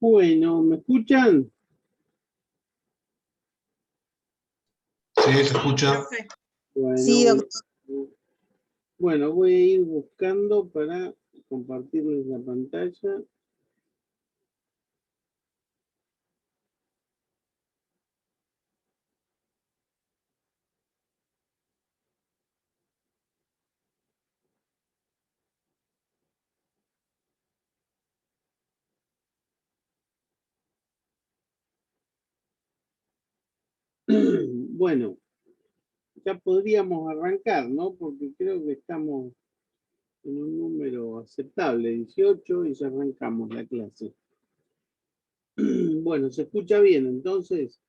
Bueno, ¿me escuchan? Sí, se escucha. Bueno, Sí, doctor. bueno, voy a ir buscando para compartirles la pantalla. Bueno, ya podríamos arrancar, ¿no? Porque creo que estamos en un número aceptable, 18, y ya arrancamos la clase. Bueno, se escucha bien, entonces.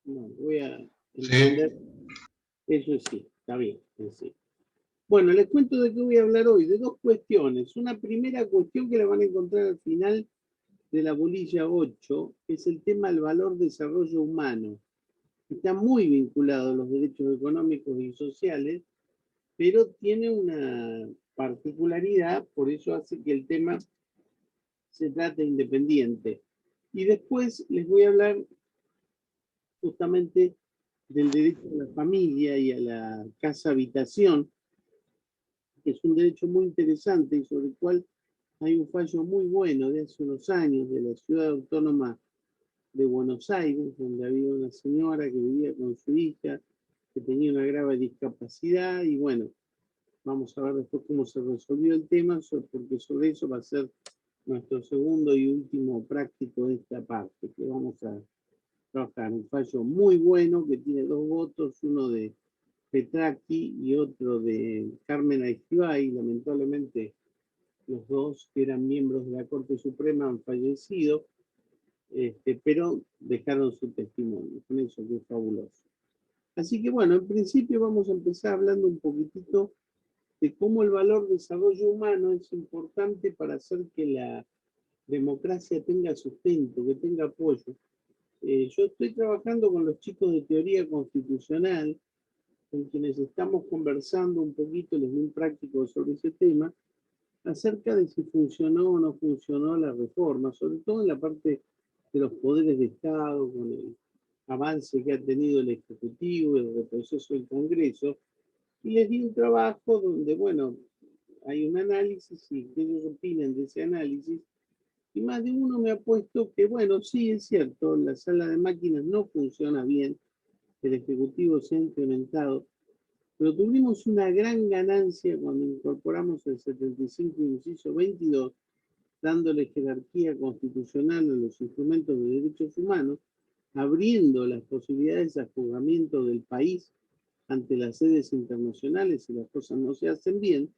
No, voy a entender. Eso sí, está bien. Sí. Bueno, les cuento de qué voy a hablar hoy, de dos cuestiones. Una primera cuestión que la van a encontrar al final de la bolilla 8, que es el tema del valor desarrollo humano. Está muy vinculado a los derechos económicos y sociales, pero tiene una particularidad, por eso hace que el tema se trate independiente. Y después les voy a hablar justamente del derecho a la familia y a la casa habitación, que es un derecho muy interesante y sobre el cual hay un fallo muy bueno de hace unos años de la Ciudad Autónoma de Buenos Aires, donde había una señora que vivía con su hija, que tenía una grave discapacidad, y bueno, vamos a ver después cómo se resolvió el tema, porque sobre eso va a ser nuestro segundo y último práctico de esta parte, que vamos a trabajar. Un fallo muy bueno que tiene dos votos, uno de Petracchi y otro de Carmen Aiztibay. Lamentablemente los dos que eran miembros de la Corte Suprema han fallecido, pero dejaron su testimonio, con eso que es fabuloso. Así que bueno, en principio vamos a empezar hablando un poquitito de cómo el valor desarrollo humano es importante para hacer que la democracia tenga sustento, que tenga apoyo. Yo estoy trabajando con los chicos de teoría constitucional, con quienes estamos conversando un poquito, les doy un práctico sobre ese tema, acerca de si funcionó o no funcionó la reforma, sobre todo en la parte de los poderes de Estado, con el avance que ha tenido el Ejecutivo, el retroceso del Congreso, y les di un trabajo donde, bueno, hay un análisis y que ellos opinan de ese análisis, y más de uno me ha puesto que, bueno, sí, es cierto, la sala de máquinas no funciona bien, el Ejecutivo se ha implementado, pero tuvimos una gran ganancia cuando incorporamos el 75 inciso 22, dándole jerarquía constitucional a los instrumentos de derechos humanos, abriendo las posibilidades de juzgamiento del país ante las sedes internacionales si las cosas no se hacen bien,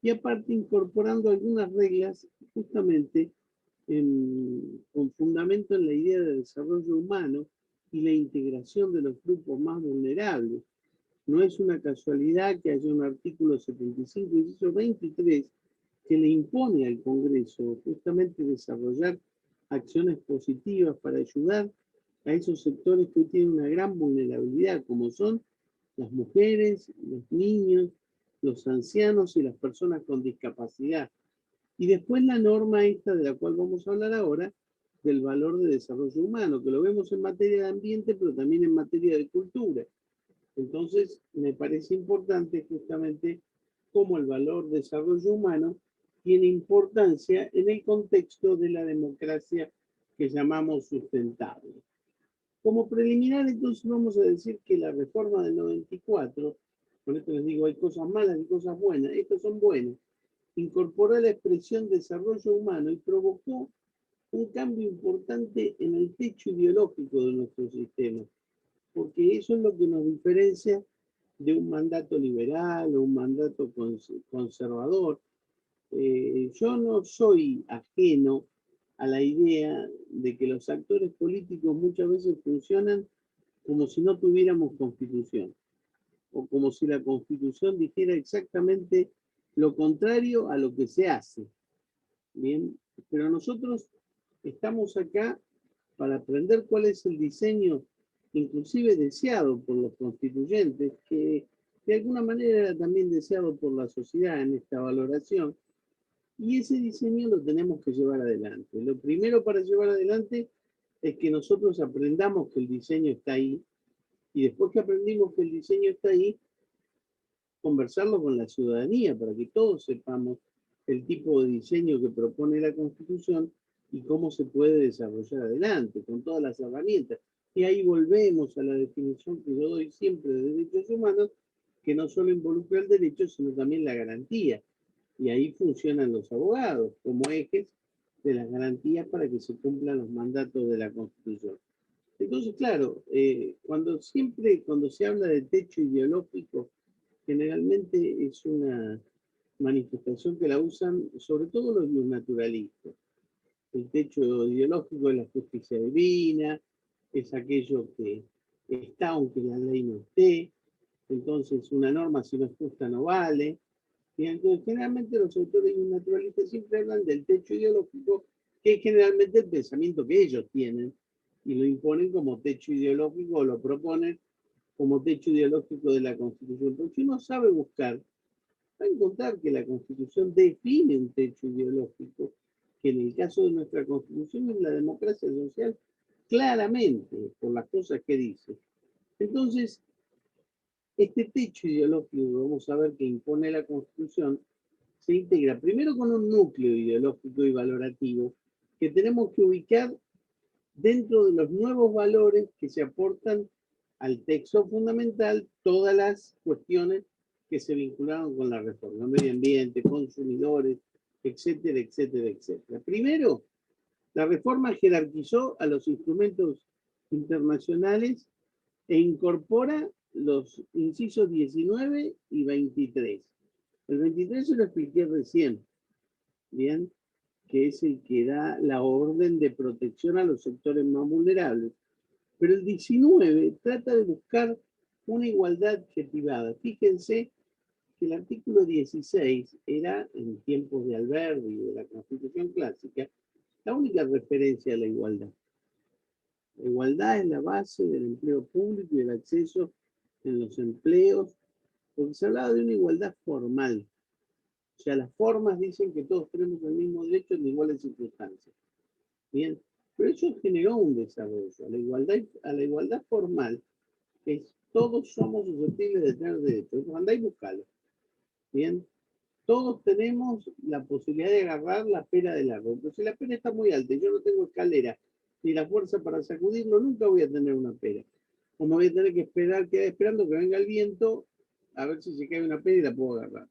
y aparte incorporando algunas reglas justamente con fundamento en la idea de desarrollo humano y la integración de los grupos más vulnerables. No es una casualidad que haya un artículo 75, inciso 23, que le impone al Congreso justamente desarrollar acciones positivas para ayudar a esos sectores que hoy tienen una gran vulnerabilidad, como son las mujeres, los niños, los ancianos y las personas con discapacidad. Y después la norma esta de la cual vamos a hablar ahora, del valor de desarrollo humano, que lo vemos en materia de ambiente, pero también en materia de cultura. Entonces, me parece importante justamente cómo el valor de desarrollo humano tiene importancia en el contexto de la democracia que llamamos sustentable. Como preliminar, entonces vamos a decir que la reforma del 94, con esto les digo, hay cosas malas y cosas buenas, estas son buenas, incorporó la expresión desarrollo humano y provocó un cambio importante en el techo ideológico de nuestro sistema, porque eso es lo que nos diferencia de un mandato liberal o un mandato conservador. Yo no soy ajeno a la idea de que los actores políticos muchas veces funcionan como si no tuviéramos constitución, o como si la constitución dijera exactamente lo contrario a lo que se hace. Bien, pero nosotros estamos acá para aprender cuál es el diseño, inclusive deseado por los constituyentes, que de alguna manera era también deseado por la sociedad en esta valoración, Y ese diseño lo tenemos que llevar adelante. Lo primero para llevar adelante es que nosotros aprendamos que el diseño está ahí, y después que aprendimos que el diseño está ahí, conversarlo con la ciudadanía para que todos sepamos el tipo de diseño que propone la Constitución y cómo se puede desarrollar adelante, con todas las herramientas. Y ahí volvemos a la definición que yo doy siempre de derechos humanos, que no solo involucra el derecho, sino también la garantía. Y ahí funcionan los abogados como ejes de las garantías para que se cumplan los mandatos de la Constitución. Entonces, claro, cuando se habla de techo ideológico, generalmente es una manifestación que la usan sobre todo los naturalistas. El techo ideológico es la justicia divina, es aquello que está aunque la ley no esté, entonces una norma si no es justa no vale. Y entonces generalmente los autores naturalistas siempre hablan del techo ideológico, que es generalmente el pensamiento que ellos tienen, y lo imponen como techo ideológico o lo proponen como techo ideológico de la Constitución. Pero si uno sabe buscar, va a encontrar que la Constitución define un techo ideológico, que en el caso de nuestra Constitución es la democracia social, claramente, por las cosas que dice. Entonces, este techo ideológico, vamos a ver, que impone la Constitución, se integra primero con un núcleo ideológico y valorativo que tenemos que ubicar dentro de los nuevos valores que se aportan al texto fundamental, todas las cuestiones que se vincularon con la reforma, medio ambiente, consumidores, etcétera, etcétera, etcétera. Primero, la reforma jerarquizó a los instrumentos internacionales e incorpora los incisos 19 y 23. El 23 se lo expliqué recién, ¿bien? Que es el que da la orden de protección a los sectores más vulnerables. Pero el 19 trata de buscar una igualdad objetivada. Fíjense que el artículo 16 era, en tiempos de Alberti y de la Constitución clásica, la única referencia a la igualdad. La igualdad es la base del empleo público y del acceso en los empleos, porque se hablaba de una igualdad formal. O sea, las formas dicen que todos tenemos el mismo derecho en iguales circunstancias. Bien, pero eso generó un desarrollo. A la igualdad formal, que es todos somos susceptibles de tener derechos. Andá y buscalo. Bien, todos tenemos la posibilidad de agarrar la pera del árbol. Pero si la pera está muy alta y yo no tengo escalera ni la fuerza para sacudirlo, nunca voy a tener una pera. O me voy a tener que esperar, quedar esperando que venga el viento a ver si se cae una pera y la puedo agarrar.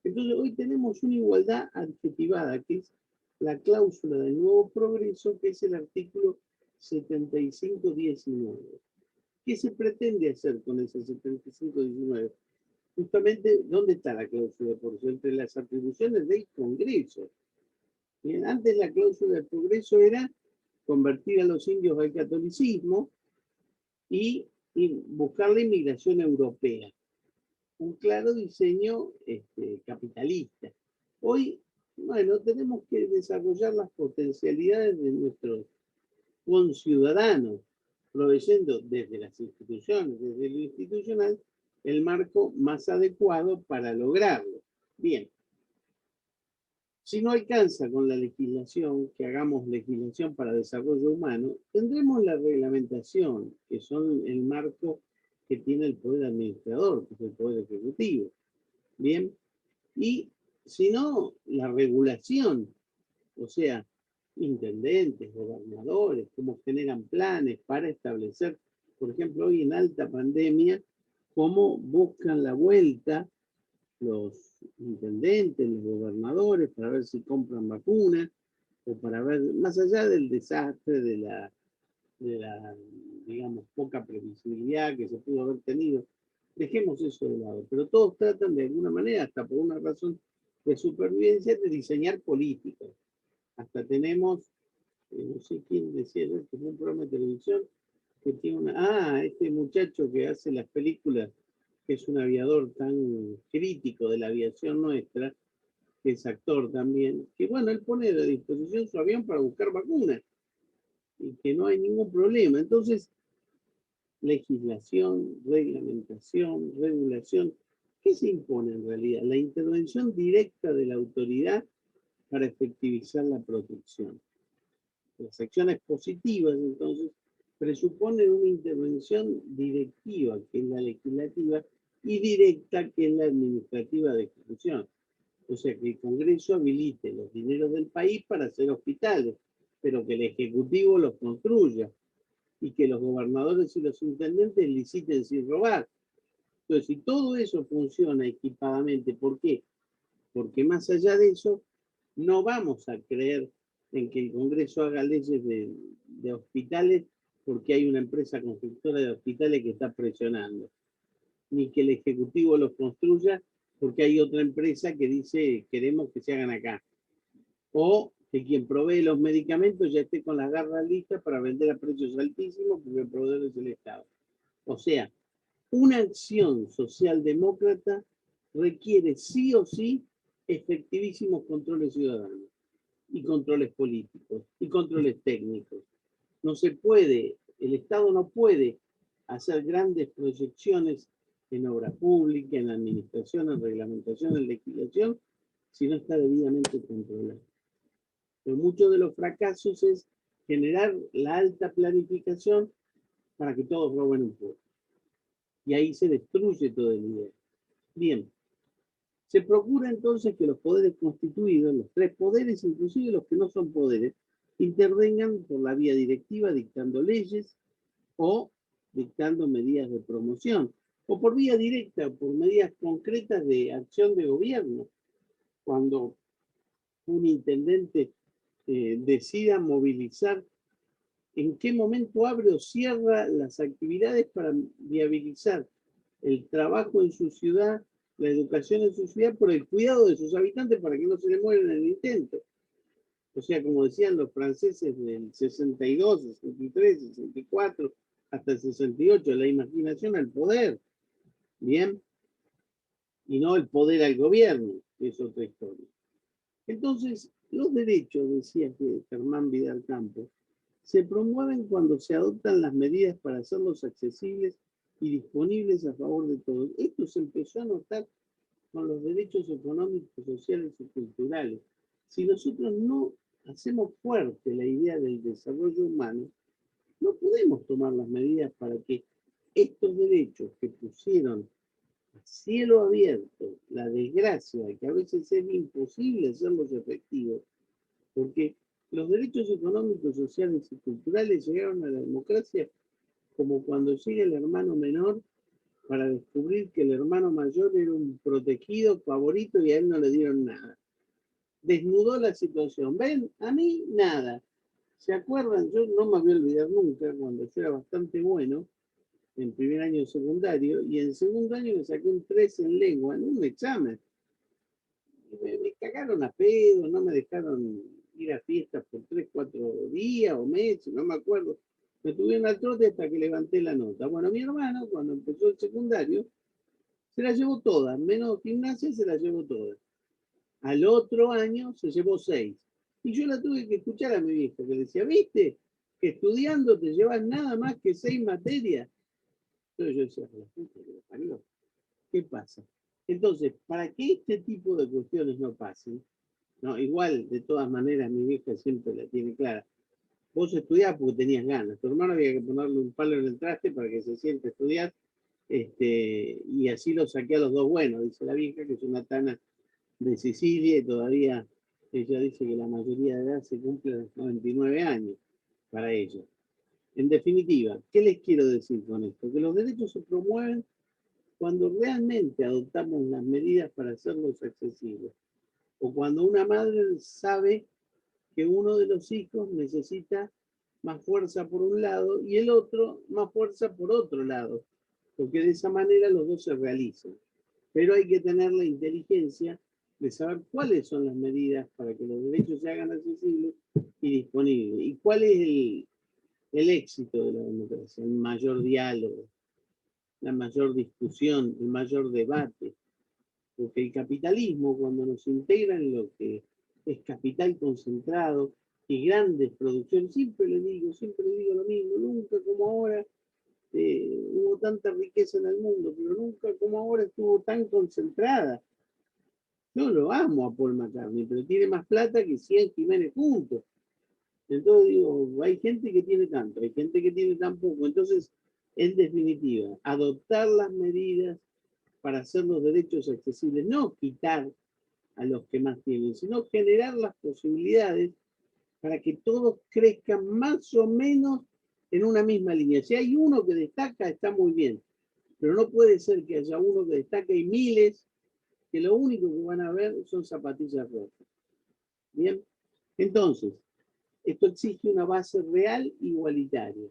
Entonces hoy tenemos una igualdad adjetivada, que es la cláusula del nuevo progreso, que es el artículo 75.19. ¿Qué se pretende hacer con ese 75.19? Justamente, ¿dónde está la cláusula de progreso? Entre las atribuciones del Congreso. Bien, antes la cláusula de progreso era convertir a los indios al catolicismo y buscar la inmigración europea. Un claro diseño capitalista. Hoy, bueno, tenemos que desarrollar las potencialidades de nuestros conciudadanos, proveyendo desde las instituciones, desde lo institucional, el marco más adecuado para lograrlo. Bien, si no alcanza con la legislación, que hagamos legislación para desarrollo humano, tendremos la reglamentación, que son el marco que tiene el poder administrador, que es el poder ejecutivo. Bien, y si no, la regulación, o sea, intendentes, gobernadores, cómo generan planes para establecer, por ejemplo, hoy en alta pandemia, cómo buscan la vuelta los intendentes, los gobernadores, para ver si compran vacunas, o para ver, más allá del desastre, de la, digamos, poca previsibilidad que se pudo haber tenido, dejemos eso de lado. Pero todos tratan de alguna manera, hasta por una razón de supervivencia, de diseñar políticas. Hasta tenemos, no sé quién decía, que fue un programa de televisión, que tiene este muchacho que hace las películas, que es un aviador tan crítico de la aviación nuestra, que es actor también, que bueno, él pone a disposición su avión para buscar vacunas, y que no hay ningún problema. Entonces, legislación, reglamentación, regulación, ¿qué se impone en realidad? La intervención directa de la autoridad para efectivizar la protección. Las acciones positivas, entonces, presuponen una intervención directiva, que es la legislativa, y directa, que es la administrativa de ejecución. O sea, que el Congreso habilite los dineros del país para hacer hospitales, pero que el Ejecutivo los construya y que los gobernadores y los intendentes liciten sin robar. Entonces, si todo eso funciona equipadamente, ¿por qué? Porque más allá de eso, no vamos a creer en que el Congreso haga leyes de hospitales porque hay una empresa constructora de hospitales que está presionando, ni que el Ejecutivo los construya porque hay otra empresa que dice queremos que se hagan acá, o que quien provee los medicamentos ya esté con las garras listas para vender a precios altísimos porque el proveedor es el Estado. O sea, una acción socialdemócrata requiere sí o sí efectivísimos controles ciudadanos y controles políticos y controles técnicos. No se puede, el Estado no puede hacer grandes proyecciones en obra pública, en administración, en reglamentación, en legislación, si no está debidamente controlado. Pero muchos de los fracasos es generar la alta planificación para que todos roben un poco. Y ahí se destruye todo el idea. Bien, se procura entonces que los poderes constituidos, los tres poderes, inclusive los que no son poderes, intervengan por la vía directiva dictando leyes o dictando medidas de promoción, o por vía directa, por medidas concretas de acción de gobierno. Cuando un intendente decida movilizar, en qué momento abre o cierra las actividades para viabilizar el trabajo en su ciudad, la educación en su ciudad, por el cuidado de sus habitantes para que no se les mueran en el intento. O sea, como decían los franceses del 62, 63, 64, hasta el 68, la imaginación al poder, ¿bien? Y no el poder al gobierno, que es otra historia. Entonces, los derechos, decía Germán Vidal Campos, se promueven cuando se adoptan las medidas para hacerlos accesibles y disponibles a favor de todos. Esto se empezó a notar con los derechos económicos, sociales y culturales. Si nosotros no hacemos fuerte la idea del desarrollo humano, no podemos tomar las medidas para que estos derechos que pusieron a cielo abierto la desgracia, que a veces es imposible hacerlos efectivos, porque los derechos económicos, sociales y culturales llegaron a la democracia como cuando llega el hermano menor para descubrir que el hermano mayor era un protegido favorito y a él no le dieron nada. Desnudó la situación. ¿Ven? A mí nada. ¿Se acuerdan? Yo no me voy a olvidar nunca cuando yo era bastante bueno en primer año de secundario y en segundo año me saqué un 3 en lengua en un examen. Me cagaron a pedo, no me dejaron ir a fiestas por 3, 4 días o meses, no me acuerdo. Me tuvieron al trote hasta que levanté la nota. Bueno, mi hermano, cuando empezó el secundario, se la llevó toda, menos gimnasia se la llevó toda. Al otro año se llevó 6. Y yo la tuve que escuchar a mi vieja, que decía, ¿viste? Que estudiando te llevas nada más que 6 materias. Entonces yo decía, la puta que lo parió. ¿Qué pasa? Entonces, para que este tipo de cuestiones no pasen, no, igual, de todas maneras, mi vieja siempre la tiene clara. Vos estudiás porque tenías ganas. Tu hermano había que ponerle un palo en el traste para que se siente a estudiar. Y así lo saqué a los dos buenos, dice la vieja, que es una tana de Sicilia y todavía ella dice que la mayoría de edad se cumple a los 99 años para ella. En definitiva, ¿qué les quiero decir con esto? Que los derechos se promueven cuando realmente adoptamos las medidas para hacerlos accesibles. O cuando una madre sabe que uno de los hijos necesita más fuerza por un lado y el otro más fuerza por otro lado, porque de esa manera los dos se realizan. Pero hay que tener la inteligencia de saber cuáles son las medidas para que los derechos se hagan accesibles y disponibles. ¿Y cuál es el éxito de la democracia? El mayor diálogo, la mayor discusión, el mayor debate. Porque el capitalismo, cuando nos integra en lo que es capital concentrado y grandes producciones, siempre le digo lo mismo, nunca como ahora hubo tanta riqueza en el mundo, pero nunca como ahora estuvo tan concentrada. Yo lo amo a Paul McCartney, pero tiene más plata que 100 Jiménez juntos. Entonces digo, hay gente que tiene tanto, hay gente que tiene tan poco. Entonces, en definitiva, adoptar las medidas para hacer los derechos accesibles, no quitar a los que más tienen, sino generar las posibilidades para que todos crezcan más o menos en una misma línea. Si hay uno que destaca, está muy bien, pero no puede ser que haya uno que destaque y miles que lo único que van a ver son zapatillas rojas. Bien, entonces, esto exige una base real igualitaria.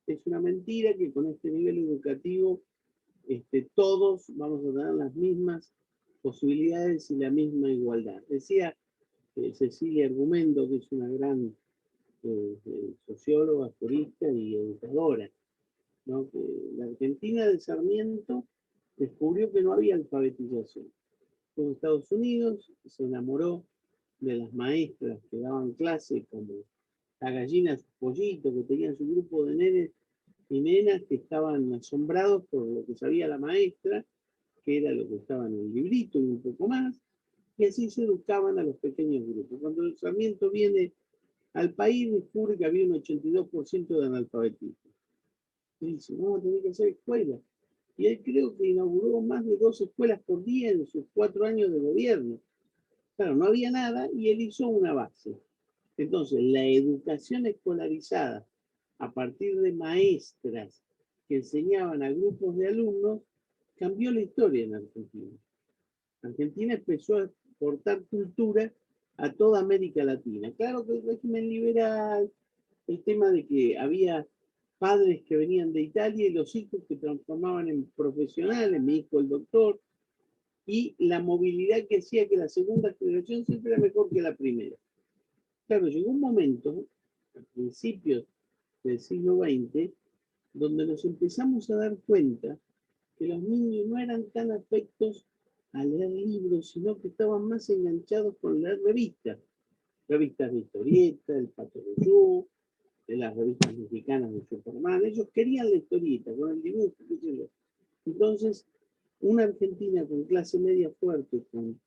Es una mentira que con este nivel educativo todos vamos a tener las mismas posibilidades y la misma igualdad. Decía Cecilia Argumento, que es una gran socióloga, jurista y educadora, ¿no? Que la Argentina de Sarmiento descubrió que no había alfabetización. Fue en Estados Unidos, se enamoró de las maestras que daban clase como las gallinas pollitos, que tenían su grupo de nenes y nenas que estaban asombrados por lo que sabía la maestra, que era lo que estaba en el librito y un poco más, y así se educaban a los pequeños grupos. Cuando el Sarmiento viene al país, descubre que había un 82% de analfabetismo. Y dice, vamos a tener que hacer escuelas. Y él creo que inauguró más de 2 escuelas por día en sus 4 años de gobierno. Claro, no había nada y él hizo una base. Entonces, la educación escolarizada a partir de maestras que enseñaban a grupos de alumnos cambió la historia en Argentina. Argentina empezó a exportar cultura a toda América Latina. Claro que el régimen liberal, el tema de que había padres que venían de Italia y los hijos que transformaban en profesionales, mi hijo el doctor, y la movilidad que hacía que la segunda generación siempre era mejor que la primera. Claro, llegó un momento, a principios del siglo XX, donde nos empezamos a dar cuenta que los niños no eran tan afectos a leer libros, sino que estaban más enganchados con leer revistas. Revistas de historieta, el Pato Russell, de las revistas mexicanas de Superman. Ellos querían la historieta, con el dibujo, qué sé yo. Entonces, una Argentina con clase media fuerte, con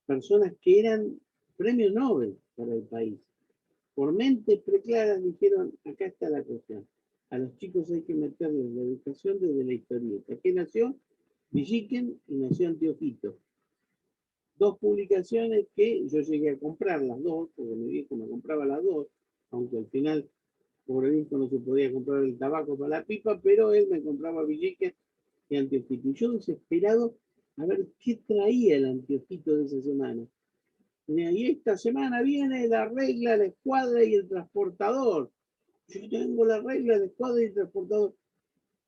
personas que eran premios Nobel para el país, por mentes preclaras dijeron, acá está la cuestión. A los chicos hay que meterles la educación desde la historieta. ¿Qué nació? Villiquen y nació Antiojito. 2 publicaciones que yo llegué a comprar las 2, porque mi viejo me compraba las 2, aunque al final, pobre viejo, no se podía comprar el tabaco para la pipa, pero él me compraba Villiquen y Antiojito. Y yo desesperado a ver qué traía el Antiojito de esa semana. Y esta semana viene la regla, la escuadra y el transportador. Yo tengo la regla, la escuadra y el transportador.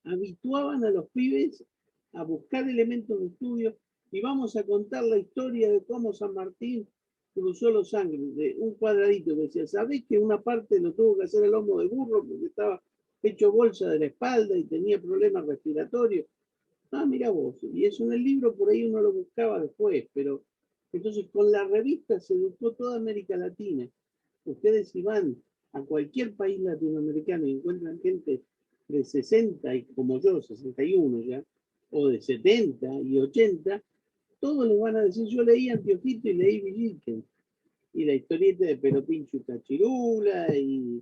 Habituaban a los pibes a buscar elementos de estudio y vamos a contar la historia de cómo San Martín cruzó los Andes, de un cuadradito que decía, ¿sabés que una parte lo tuvo que hacer el lomo de burro porque estaba hecho bolsa de la espalda y tenía problemas respiratorios? Ah, mira vos, y eso en el libro por ahí uno lo buscaba después, pero entonces con la revista se educó toda América Latina. Ustedes si van a cualquier país latinoamericano y encuentran gente de 60 y como yo, 61 ya, o de 70 y 80, todos les van a decir, yo leí Antiojito y leí Villiquen, y la historieta de Pelopincho y Cachirula, y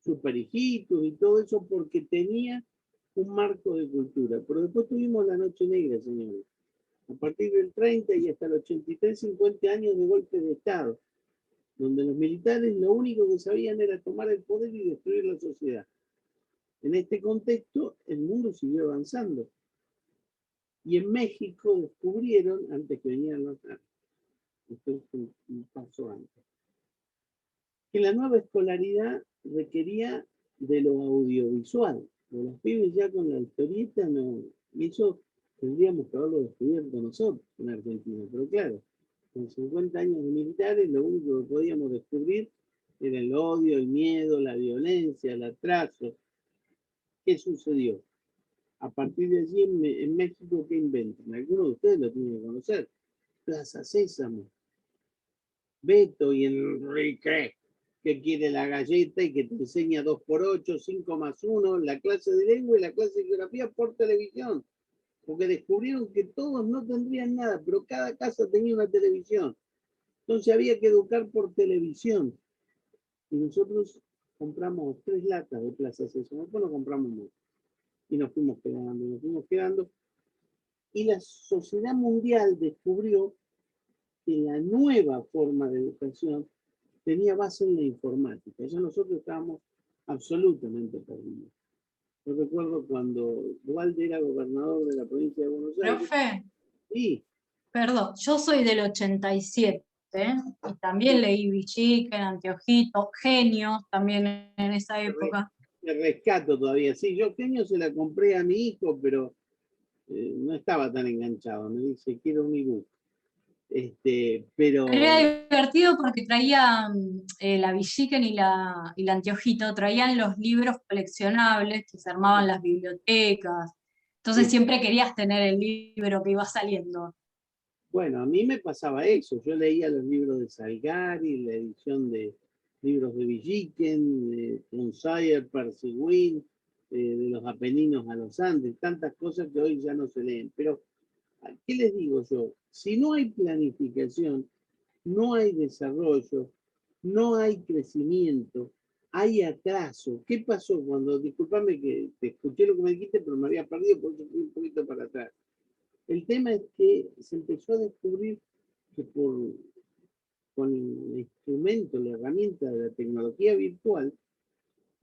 Super Hijitos, y todo eso porque tenía un marco de cultura. Pero después tuvimos la Noche Negra, señores. A partir del 30 y hasta el 83, 50 años de golpe de Estado, donde los militares lo único que sabían era tomar el poder y destruir la sociedad. En este contexto, el mundo siguió avanzando. Y en México descubrieron, antes que venían los nazis, esto es un paso antes, que la nueva escolaridad requería de lo audiovisual. De los pibes ya con la historieta no. Y eso tendríamos que haberlo descubierto nosotros en Argentina. Pero claro, con 50 años de militares, lo único que podíamos descubrir era el odio, el miedo, la violencia, el atraso. ¿Qué sucedió? A partir de allí en México, ¿qué inventan? Algunos de ustedes lo tienen que conocer. Plaza Sésamo. Beto y Enrique, que quiere la galleta y que te enseña 2 por 8, 5 más 1, la clase de lengua y la clase de geografía por televisión. porque descubrieron que todos no tendrían nada, pero cada casa tenía una televisión. Entonces había que educar por televisión. Y nosotros compramos 3 latas de Plaza Sésamo, después no compramos mucho. Y nos fuimos quedando. Y la sociedad mundial descubrió que la nueva forma de educación tenía base en la informática. Ya nosotros estábamos absolutamente perdidos. Yo recuerdo cuando Dualde era gobernador de la provincia de Buenos Aires. Profe, Y perdón, yo soy del 87, ¿eh? Y también leí Villiquen, Anteojito, Genios, también en esa época. me rescato todavía. Sí, yo Genio se la compré a mi hijo, pero no estaba tan enganchado. Me dice, quiero un ebook. Pero Era divertido porque traían la Villiquen y la Anteojito, traían los libros coleccionables que se armaban las bibliotecas. Entonces siempre querías tener el libro que iba saliendo. bueno, a mí me pasaba eso. Yo leía los libros de Salgari, la edición de libros de Villiquen, Tom Sawyer, Percy Wynne, de los Apeninos a los Andes, tantas cosas que hoy ya no se leen. Pero, ¿qué les digo yo? Si no hay planificación, no hay desarrollo, no hay crecimiento, hay atraso. ¿Qué pasó cuando, discúlpame que te escuché lo que me dijiste, pero me había perdido porque fui un poquito para atrás? El tema es que se empezó a descubrir que con el instrumento, la herramienta de la tecnología virtual,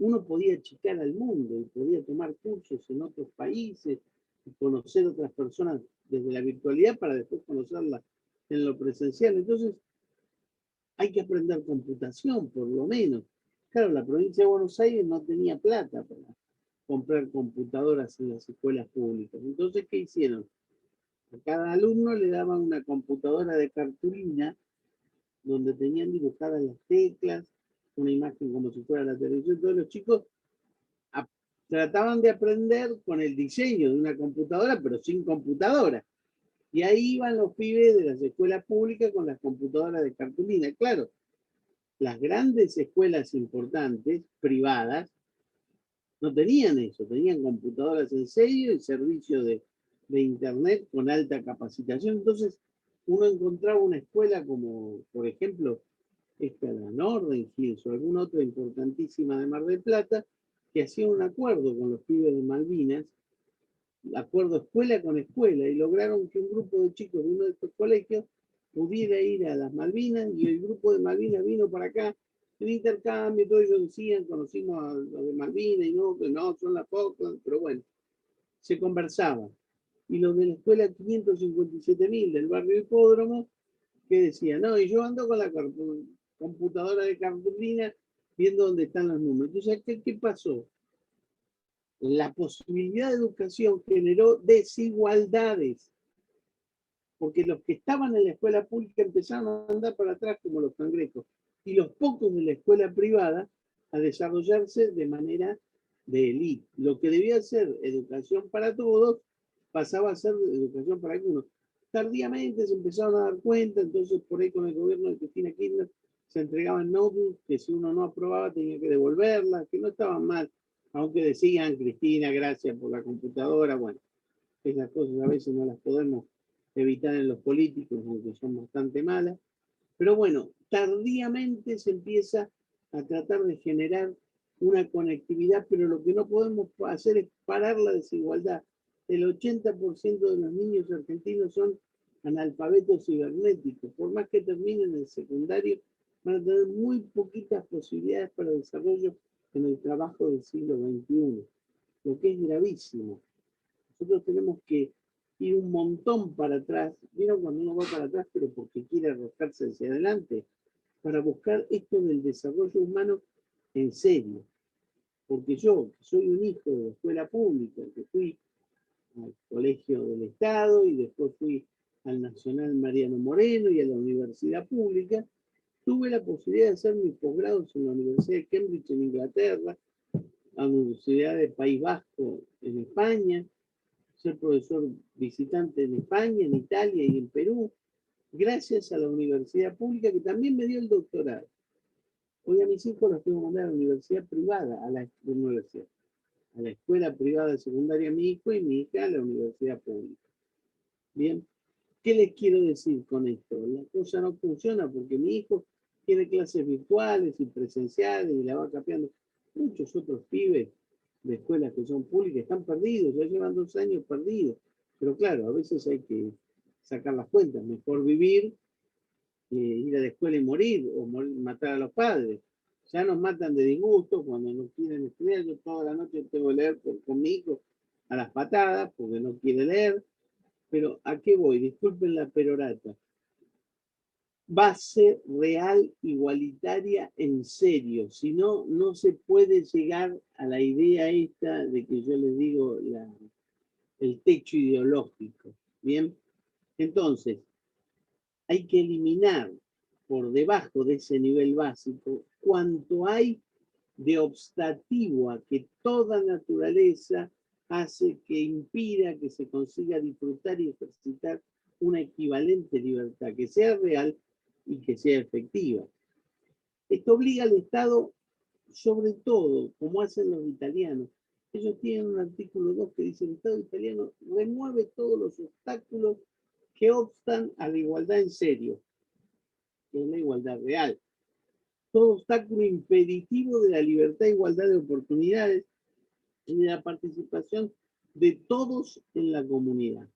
uno podía achicar al mundo y podía tomar cursos en otros países y conocer otras personas desde la virtualidad para después conocerlas en lo presencial. Entonces, hay que aprender computación, por lo menos. Claro, la provincia de Buenos Aires no tenía plata para comprar computadoras en las escuelas públicas. Entonces, ¿qué hicieron? A cada alumno le daban una computadora de cartulina donde tenían dibujadas las teclas, una imagen como si fuera la televisión. Todos los chicos trataban de aprender con el diseño de una computadora, pero sin computadora. Y ahí iban los pibes de las escuelas públicas con las computadoras de cartulina. Claro, las grandes escuelas importantes, privadas, no tenían eso, tenían computadoras en serio y servicio de internet con alta capacitación. Entonces, uno encontraba una escuela como, por ejemplo, esta la Northern Hills o alguna otra importantísima de Mar del Plata, que hacía un acuerdo con los pibes de Malvinas, acuerdo escuela con escuela, y lograron que un grupo de chicos de uno de estos colegios pudiera ir a las Malvinas, y el grupo de Malvinas vino para acá en intercambio, todos ellos decían, conocimos a los de Malvinas, y no, que no, son las Falklands, pero bueno, se conversaba. Y los de la escuela 557.000 del barrio Hipódromo, que decían, no, y yo ando con la computadora de cartulina viendo dónde están los números. Entonces, ¿qué pasó? La posibilidad de educación generó desigualdades, porque los que estaban en la escuela pública empezaron a andar para atrás como los cangrejos, y los pocos de la escuela privada a desarrollarse de manera de élite. Lo que debía ser educación para todos pasaba a ser educación para algunos. Tardíamente se empezaron a dar cuenta, entonces por ahí con el gobierno de Cristina Kirchner se entregaban notebooks que si uno no aprobaba tenía que devolverlas, que no estaban mal, aunque decían, Cristina, gracias por la computadora. Bueno, esas cosas a veces no las podemos evitar en los políticos, aunque son bastante malas. Pero bueno, tardíamente se empieza a tratar de generar una conectividad, pero lo que no podemos hacer es parar la desigualdad. El 80% de los niños argentinos son analfabetos cibernéticos. Por más que terminen el secundario, van a tener muy poquitas posibilidades para el desarrollo en el trabajo del siglo XXI, lo que es gravísimo. Nosotros tenemos que ir un montón para atrás. ¿Vieron cuando uno va para atrás, pero porque quiere arrojarse hacia adelante? Para buscar esto del desarrollo humano en serio. Porque yo, que soy un hijo de la escuela pública, que fui al colegio del Estado y después fui al Nacional Mariano Moreno y a la universidad pública, tuve la posibilidad de hacer mis posgrados en la Universidad de Cambridge en Inglaterra, la Universidad del País Vasco en España, ser profesor visitante en España, en Italia y en Perú, gracias a la universidad pública que también me dio el doctorado. Hoy a mis hijos los tengo que mandar a la universidad privada, a la a la escuela privada secundaria a mi hijo y mi hija a la universidad pública. Bien, ¿qué les quiero decir con esto? La cosa no funciona porque mi hijo tiene clases virtuales y presenciales y la va cambiando. Muchos otros pibes de escuelas que son públicas están perdidos, ya llevan 2 años perdidos. Pero claro, a veces hay que sacar las cuentas, mejor vivir ir a la escuela y morir, o matar a los padres. Ya nos matan de disgusto cuando no quieren estudiar. Yo toda la noche tengo que leer con mi hijo a las patadas porque no quiere leer. Pero ¿a qué voy? Disculpen la perorata. Base real, igualitaria, en serio. Si no, no se puede llegar a la idea esta de que yo les digo el techo ideológico. Bien, entonces, hay que eliminar por debajo de ese nivel básico cuanto hay de obstativo a que toda naturaleza hace que impida que se consiga disfrutar y ejercitar una equivalente libertad, que sea real y que sea efectiva. Esto obliga al Estado, sobre todo, como hacen los italianos. Ellos tienen un artículo 2 que dice: el Estado italiano remueve todos los obstáculos que obstan a la igualdad en serio, que es la igualdad real. Todo obstáculo impeditivo de la libertad e igualdad de oportunidades y de la participación de todos en la comunidad.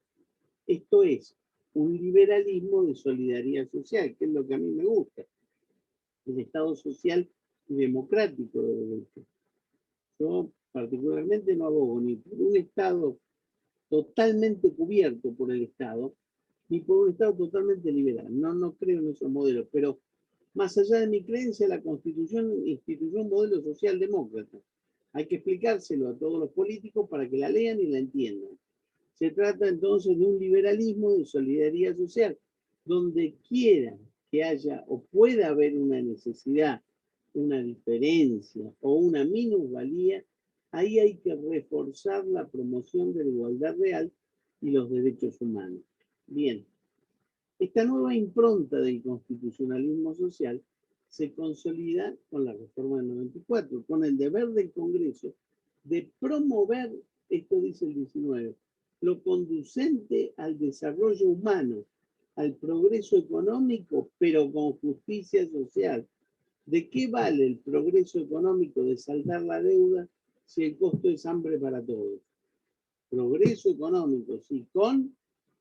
Esto es un liberalismo de solidaridad social, que es lo que a mí me gusta. El Estado social y democrático de derecho. Yo particularmente no abogo ni por un Estado totalmente cubierto por el Estado, ni por un Estado totalmente liberal. No creo en esos modelos, pero más allá de mi creencia, la Constitución instituyó un modelo socialdemócrata. Hay que explicárselo a todos los políticos para que la lean y la entiendan. Se trata entonces de un liberalismo de solidaridad social, donde quiera que haya o pueda haber una necesidad, una diferencia o una minusvalía, ahí hay que reforzar la promoción de la igualdad real y los derechos humanos. Bien, esta nueva impronta del constitucionalismo social se consolida con la reforma del 94, con el deber del Congreso de promover, esto dice el 19, lo conducente al desarrollo humano, al progreso económico, pero con justicia social. ¿De qué vale el progreso económico de saldar la deuda si el costo es hambre para todos? Progreso económico, sí, con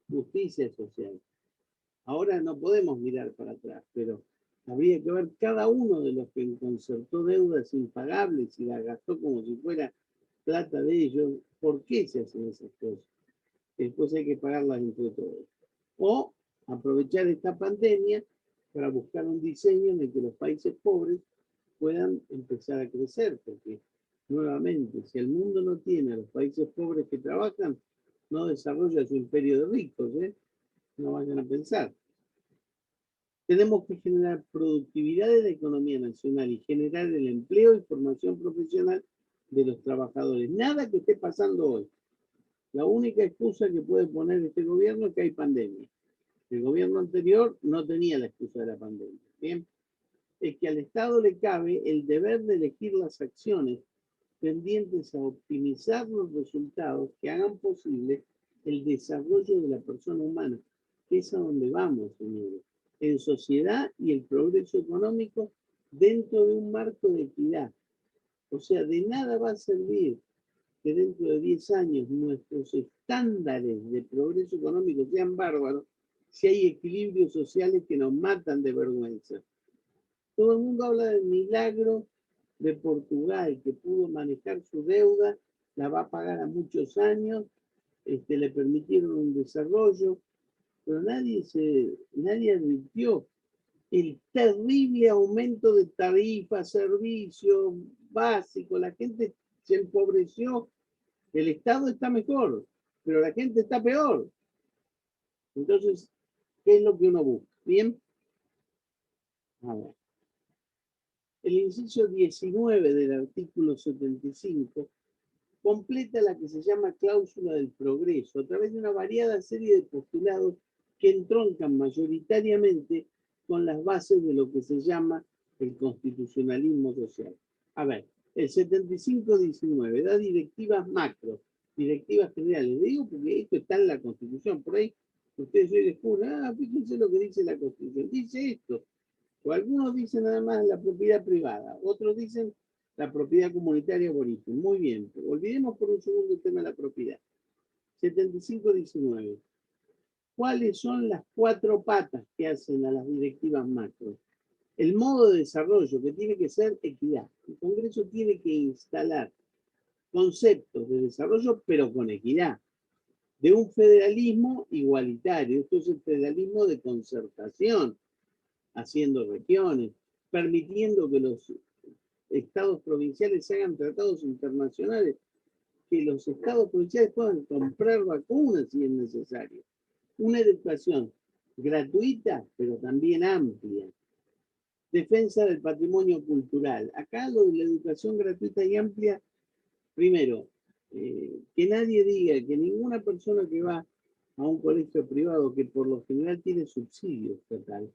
justicia social. Ahora no podemos mirar para atrás, pero habría que ver cada uno de los que concertó deudas impagables y las gastó como si fuera plata de ellos, ¿por qué se hacen esas cosas? Después hay que pagarlas entre todos. O aprovechar esta pandemia para buscar un diseño en el que los países pobres puedan empezar a crecer, porque nuevamente, si el mundo no tiene a los países pobres que trabajan, no desarrolla su imperio de ricos, no vayan a pensar. Tenemos que generar productividad de la economía nacional y generar el empleo y formación profesional de los trabajadores. Nada que esté pasando hoy. La única excusa que puede poner este gobierno es que hay pandemia. El gobierno anterior no tenía la excusa de la pandemia. Bien, es que al Estado le cabe el deber de elegir las acciones tendientes a optimizar los resultados que hagan posible el desarrollo de la persona humana, que es a donde vamos, señores, en sociedad y el progreso económico dentro de un marco de equidad. O sea, de nada va a servir que dentro de 10 años nuestros estándares de progreso económico sean bárbaros si hay equilibrios sociales que nos matan de vergüenza. Todo el mundo habla del milagro de Portugal, que pudo manejar su deuda, la va a pagar a muchos años, le permitieron un desarrollo, pero nadie advirtió el terrible aumento de tarifas, servicios básicos. La gente se empobreció, el Estado está mejor, pero la gente está peor. Entonces, ¿qué es lo que uno busca? ¿Bien? A ver. El inciso 19 del artículo 75 completa la que se llama cláusula del progreso a través de una variada serie de postulados que entroncan mayoritariamente con las bases de lo que se llama el constitucionalismo social. A ver, El 75-19 da directivas macro, directivas generales. Le digo porque esto está en la Constitución. Por ahí ustedes hoy descubren, fíjense lo que dice la Constitución. Dice esto. O algunos dicen nada más la propiedad privada, otros dicen la propiedad comunitaria aborigen. Muy bien, pero olvidemos por un segundo el tema de la propiedad. 75-19. ¿Cuáles son las 4 patas que hacen a las directivas macro? El modo de desarrollo, que tiene que ser equidad. El Congreso tiene que instalar conceptos de desarrollo, pero con equidad. De un federalismo igualitario. Esto es el federalismo de concertación, haciendo regiones, permitiendo que los estados provinciales hagan tratados internacionales, que los estados provinciales puedan comprar vacunas si es necesario. Una educación gratuita, pero también amplia. Defensa del patrimonio cultural. Acá lo de la educación gratuita y amplia, primero, que nadie diga que ninguna persona que va a un colegio privado, que por lo general tiene subsidio estatal,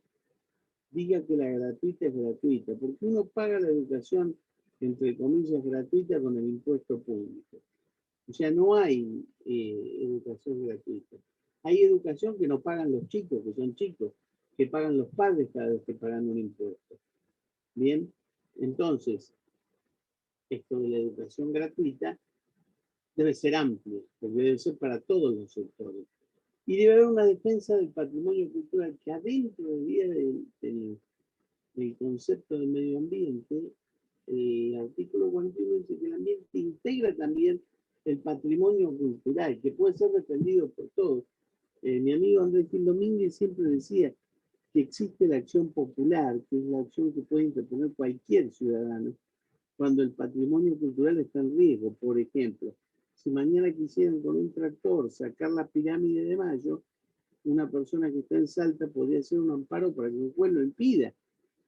diga que la gratuita es gratuita, porque uno paga la educación, entre comillas, gratuita con el impuesto público. O sea, no hay educación gratuita. Hay educación que no pagan los chicos, que son chicos, que pagan los padres cada vez que pagan un impuesto. Bien, entonces, esto de la educación gratuita debe ser amplio, porque debe ser para todos los sectores. Y debe haber una defensa del patrimonio cultural que adentro del concepto de medio ambiente, el artículo 41 dice que el ambiente integra también el patrimonio cultural, que puede ser defendido por todos. Mi amigo Andrés Gil Domínguez siempre decía que existe la acción popular, que es la acción que puede interponer cualquier ciudadano cuando el patrimonio cultural está en riesgo. Por ejemplo, si mañana quisieran con un tractor sacar la pirámide de Mayo, una persona que está en Salta podría hacer un amparo para que un juez lo impida,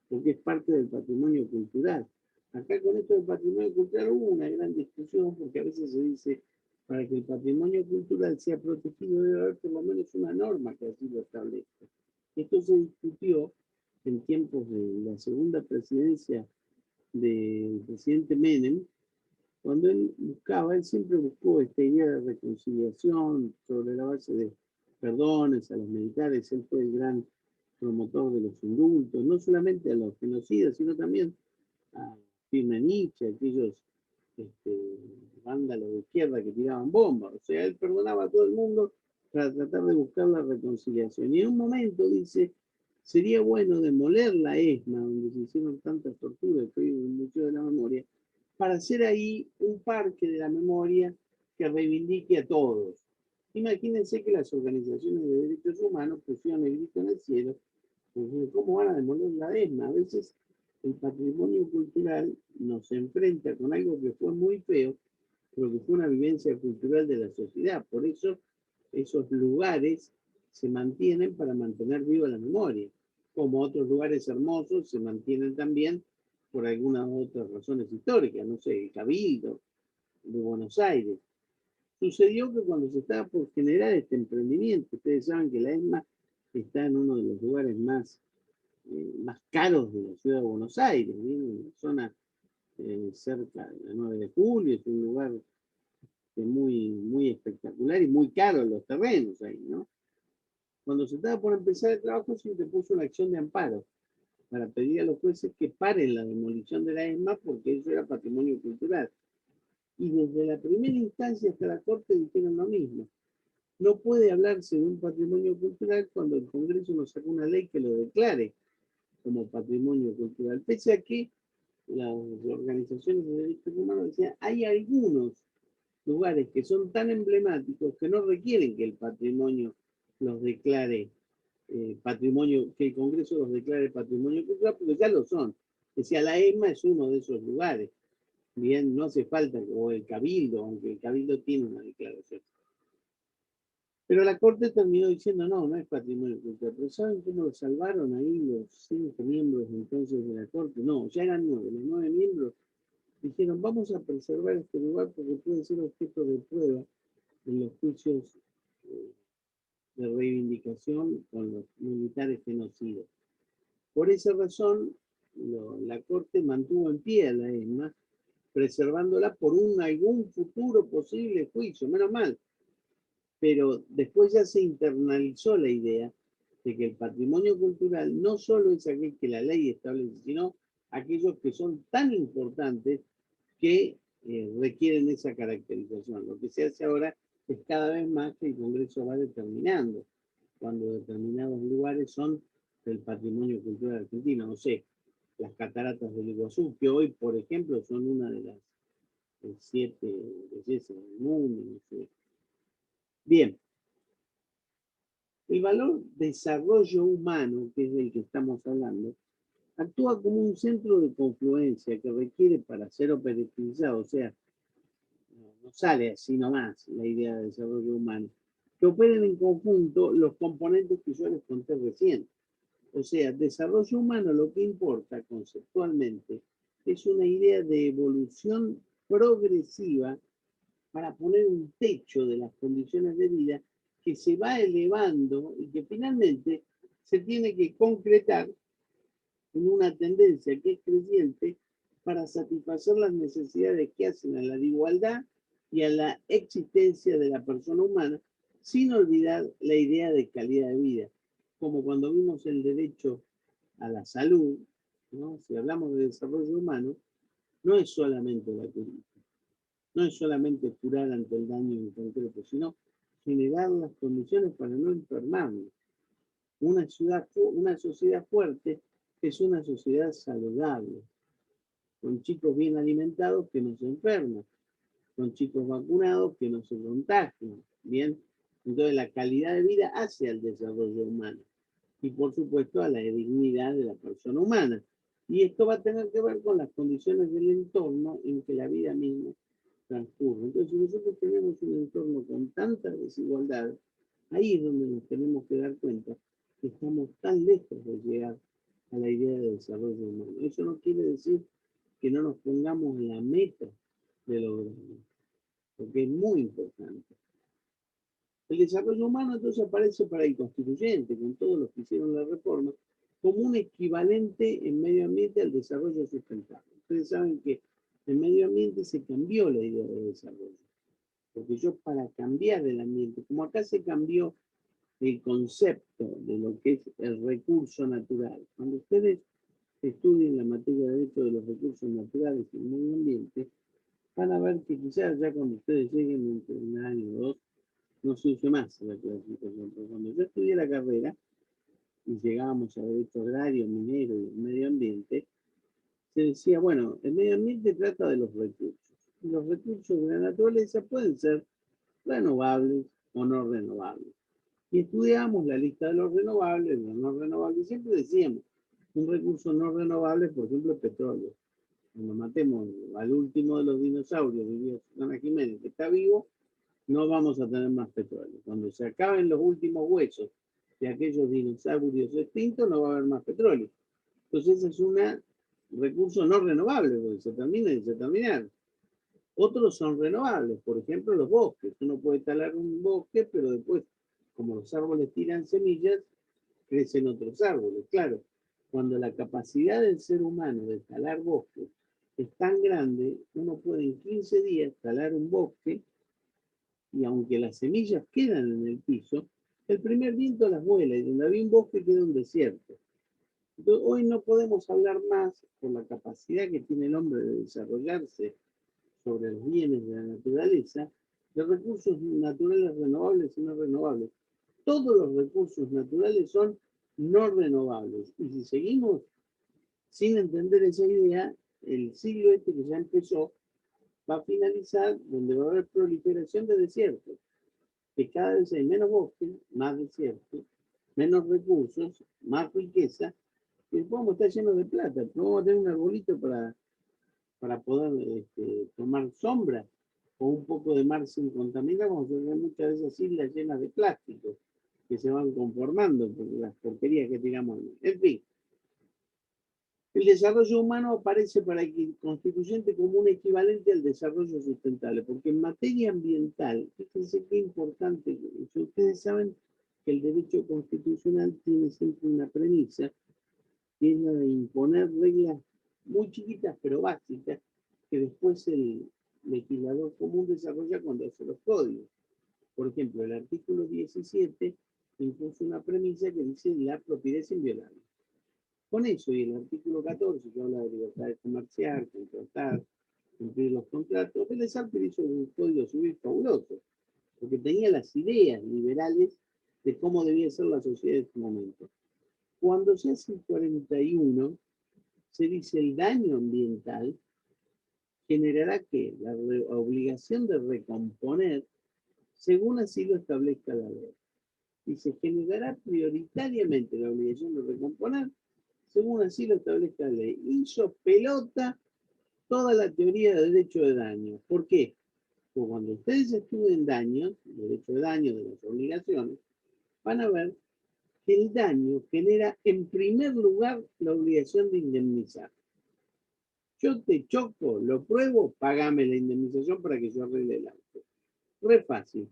porque es parte del patrimonio cultural. Acá con esto del patrimonio cultural hubo una gran discusión, porque a veces se dice, para que el patrimonio cultural sea protegido debe haber por lo menos una norma que así lo establezca. Esto se discutió en tiempos de la segunda presidencia del presidente Menem, cuando él siempre buscó esta idea de reconciliación sobre la base de perdones a los militares. Él fue el gran promotor de los indultos, no solamente a los genocidas, sino también a Firmenich, a aquellos vándalos de izquierda que tiraban bombas. O sea, él perdonaba a todo el mundo para tratar de buscar la reconciliación. Y en un momento dice, sería bueno demoler la ESMA, donde se hicieron tantas torturas, que hoy en el Museo de la Memoria, para hacer ahí un parque de la memoria que reivindique a todos. Imagínense que las organizaciones de derechos humanos pusieron el grito en el cielo, pues, ¿cómo van a demoler la ESMA? A veces el patrimonio cultural nos enfrenta con algo que fue muy feo, pero que fue una vivencia cultural de la sociedad. Por eso esos lugares se mantienen para mantener viva la memoria, como otros lugares hermosos se mantienen también por algunas otras razones históricas, no sé, el Cabildo de Buenos Aires. Sucedió que cuando se estaba por generar este emprendimiento, ustedes saben que la ESMA está en uno de los lugares más caros de la ciudad de Buenos Aires, ¿bien? En una zona cerca de la 9 de julio, es un lugar muy, muy espectacular y muy caro los terrenos ahí, ¿no? Cuando se estaba por empezar el trabajo, se interpuso una acción de amparo para pedir a los jueces que paren la demolición de la ESMA porque eso era patrimonio cultural. Y desde la primera instancia hasta la Corte dijeron lo mismo. No puede hablarse de un patrimonio cultural cuando el Congreso no sacó una ley que lo declare como patrimonio cultural. Pese a que las organizaciones de derechos humanos decían, hay algunos lugares que son tan emblemáticos que no requieren que el patrimonio los declare patrimonio, que el Congreso los declare patrimonio cultural, porque ya lo son. Decía, la ESMA es uno de esos lugares. Bien, no hace falta, o el Cabildo, aunque el Cabildo tiene una declaración. Pero la Corte terminó diciendo, no es patrimonio cultural. Pero ¿saben cómo lo salvaron ahí los 5 miembros entonces de la Corte? No, ya eran 9. Los 9 miembros dijeron, vamos a preservar este lugar porque puede ser objeto de prueba en los juicios de reivindicación con los militares genocidas. Por esa razón, la Corte mantuvo en pie a la ESMA, preservándola por algún futuro posible juicio, menos mal. Pero después ya se internalizó la idea de que el patrimonio cultural no solo es aquel que la ley establece, sino aquellos que son tan importantes que requieren esa caracterización. Lo que se hace ahora es cada vez más que el Congreso va determinando cuando determinados lugares son del patrimonio cultural argentino. No sé, las cataratas del Iguazú, que hoy, por ejemplo, son una de las 7 bellezas del mundo. No sé. Bien. El valor desarrollo humano, que es del que estamos hablando, actúa como un centro de confluencia que requiere para ser operativizado, o sea, no sale así nomás la idea de desarrollo humano, que operen en conjunto los componentes que yo les conté recién. O sea, desarrollo humano lo que importa conceptualmente es una idea de evolución progresiva para poner un techo de las condiciones de vida que se va elevando y que finalmente se tiene que concretar en una tendencia que es creciente para satisfacer las necesidades que hacen a la igualdad y a la existencia de la persona humana, sin olvidar la idea de calidad de vida. Como cuando vimos el derecho a la salud, ¿no? Si hablamos de desarrollo humano, no es solamente la cura, no es solamente curar ante el daño en concreto, sino generar las condiciones para no enfermarnos. Una sociedad fuerte es una sociedad saludable, con chicos bien alimentados que no se enferman, con chicos vacunados que no se contagian. Bien, entonces la calidad de vida hace al desarrollo humano y por supuesto a la dignidad de la persona humana. Y esto va a tener que ver con las condiciones del entorno en que la vida misma transcurre. Entonces, si nosotros tenemos un entorno con tanta desigualdad, ahí es donde nos tenemos que dar cuenta que estamos tan lejos de llegar a la idea de desarrollo humano. Eso no quiere decir que no nos pongamos la meta de lograrlo, porque es muy importante. El desarrollo humano entonces aparece para el constituyente, con todos los que hicieron la reforma, como un equivalente en medio ambiente al desarrollo sustentable. Ustedes saben que en medio ambiente se cambió la idea de desarrollo, porque yo para cambiar el ambiente, como acá se cambió el concepto de lo que es el recurso natural, cuando ustedes estudien la materia de derecho de los recursos naturales y el medio ambiente, van a ver que quizás ya cuando ustedes lleguen entre un año o dos, no se use más la clasificación. Pero cuando yo estudié la carrera y llegábamos a derecho agrario, minero y medio ambiente, se decía, bueno, el medio ambiente trata de los recursos. Y los recursos de la naturaleza pueden ser renovables o no renovables. Y estudiamos la lista de los renovables, los no renovables, y siempre decíamos, un recurso no renovable, por ejemplo, el petróleo. Cuando matemos al último de los dinosaurios, diría Susana Jiménez, que está vivo, no vamos a tener más petróleo. Cuando se acaben los últimos huesos de aquellos dinosaurios extintos, no va a haber más petróleo. Entonces es un recurso no renovable, porque se termina y se terminaron. Otros son renovables, por ejemplo los bosques. Uno puede talar un bosque, pero después, como los árboles tiran semillas, crecen otros árboles. Claro, cuando la capacidad del ser humano de talar bosques es tan grande, uno puede en 15 días talar un bosque y aunque las semillas quedan en el piso, el primer viento las vuela y donde había un bosque queda un desierto. Entonces, hoy no podemos hablar más, por la capacidad que tiene el hombre de desarrollarse sobre los bienes de la naturaleza, de recursos naturales renovables y no renovables. Todos los recursos naturales son no renovables. Y si seguimos sin entender esa idea, el siglo este que ya empezó va a finalizar donde va a haber proliferación de desiertos, que cada vez hay menos bosques, más desiertos, menos recursos, más riqueza, y después vamos a estar llenos de plata, pero vamos a tener un arbolito para poder tomar sombra, o un poco de mar sin contaminar, vamos a tener muchas de esas islas llenas de plástico que se van conformando por las porquerías que tiramos. En fin, el desarrollo humano aparece para el constituyente como un equivalente al desarrollo sustentable, porque en materia ambiental, fíjense qué importante, ustedes saben que el derecho constitucional tiene siempre una premisa, que es la de imponer reglas muy chiquitas pero básicas que después el legislador común desarrolla cuando hace los códigos. Por ejemplo, el artículo 17 impuso una premisa que dice la propiedad es inviolable. Con eso, y el artículo 14, que habla de libertad de comerciar, contratar, cumplir los contratos, Vélez Sarsfield hizo un código civil fabuloso, porque tenía las ideas liberales de cómo debía ser la sociedad en ese momento. Cuando se hace el 41, se dice el daño ambiental generará que la obligación de recomponer según así lo establezca la ley. Y se generará prioritariamente la obligación de recomponer según así lo establezca la ley. Hizo pelota toda la teoría de derecho de daño. ¿Por qué? Porque cuando ustedes estudien daños, derecho de daño de las obligaciones, van a ver que el daño genera en primer lugar la obligación de indemnizar. Yo te choco, lo pruebo, pagame la indemnización para que yo arregle el auto. Re fácil.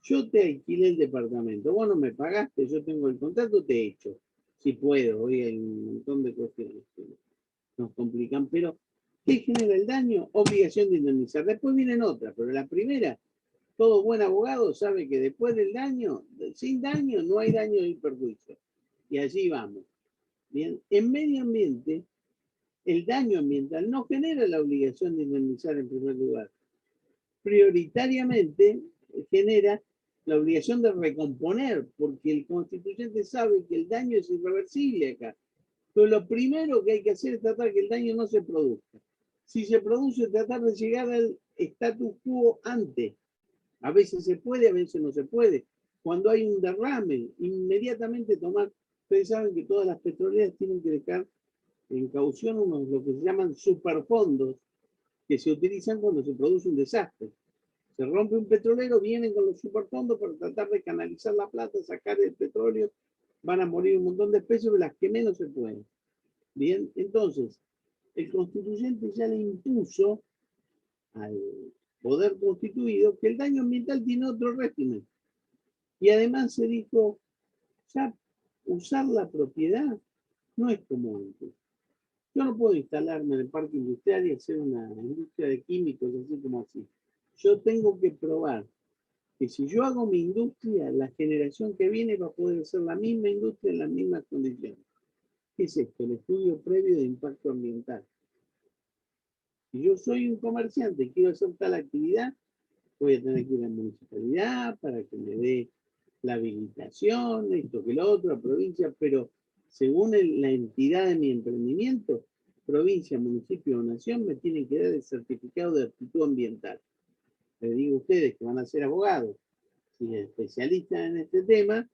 Yo te alquilé el departamento, vos no me pagaste, yo tengo el contrato, te echo. Si puedo, hoy hay un montón de cuestiones que nos complican, pero ¿qué genera el daño? Obligación de indemnizar. Después vienen otras, pero la primera, todo buen abogado sabe que después del daño, sin daño, no hay daño ni perjuicio. Y allí vamos. Bien, en medio ambiente, el daño ambiental no genera la obligación de indemnizar en primer lugar. Prioritariamente genera la obligación de recomponer, porque el constituyente sabe que el daño es irreversible acá. Pero lo primero que hay que hacer es tratar que el daño no se produzca. Si se produce, tratar de llegar al status quo antes. A veces se puede, a veces no se puede. Cuando hay un derrame, inmediatamente tomar. Ustedes saben que todas las petroleras tienen que dejar en caución unos lo que se llaman superfondos que se utilizan cuando se produce un desastre. Se rompe un petrolero, vienen con los superfondos para tratar de canalizar la plata, sacar el petróleo, van a morir un montón de especies de las que menos se pueden. Bien, entonces, el constituyente ya le impuso al poder constituido que el daño ambiental tiene otro régimen. Y además se dijo, ya usar la propiedad no es como antes. Yo no puedo instalarme en el parque industrial y hacer una industria de químicos, así como así. Yo tengo que probar que si yo hago mi industria, la generación que viene va a poder hacer la misma industria en las mismas condiciones. ¿Qué es esto? El estudio previo de impacto ambiental. Si yo soy un comerciante y quiero hacer tal actividad, voy a tener que ir a la municipalidad para que me dé la habilitación, esto que lo otro, a provincia, pero según la entidad de mi emprendimiento, provincia, municipio o nación, me tienen que dar el certificado de aptitud ambiental. Les digo a ustedes que van a ser abogados, si es especialista en este tema,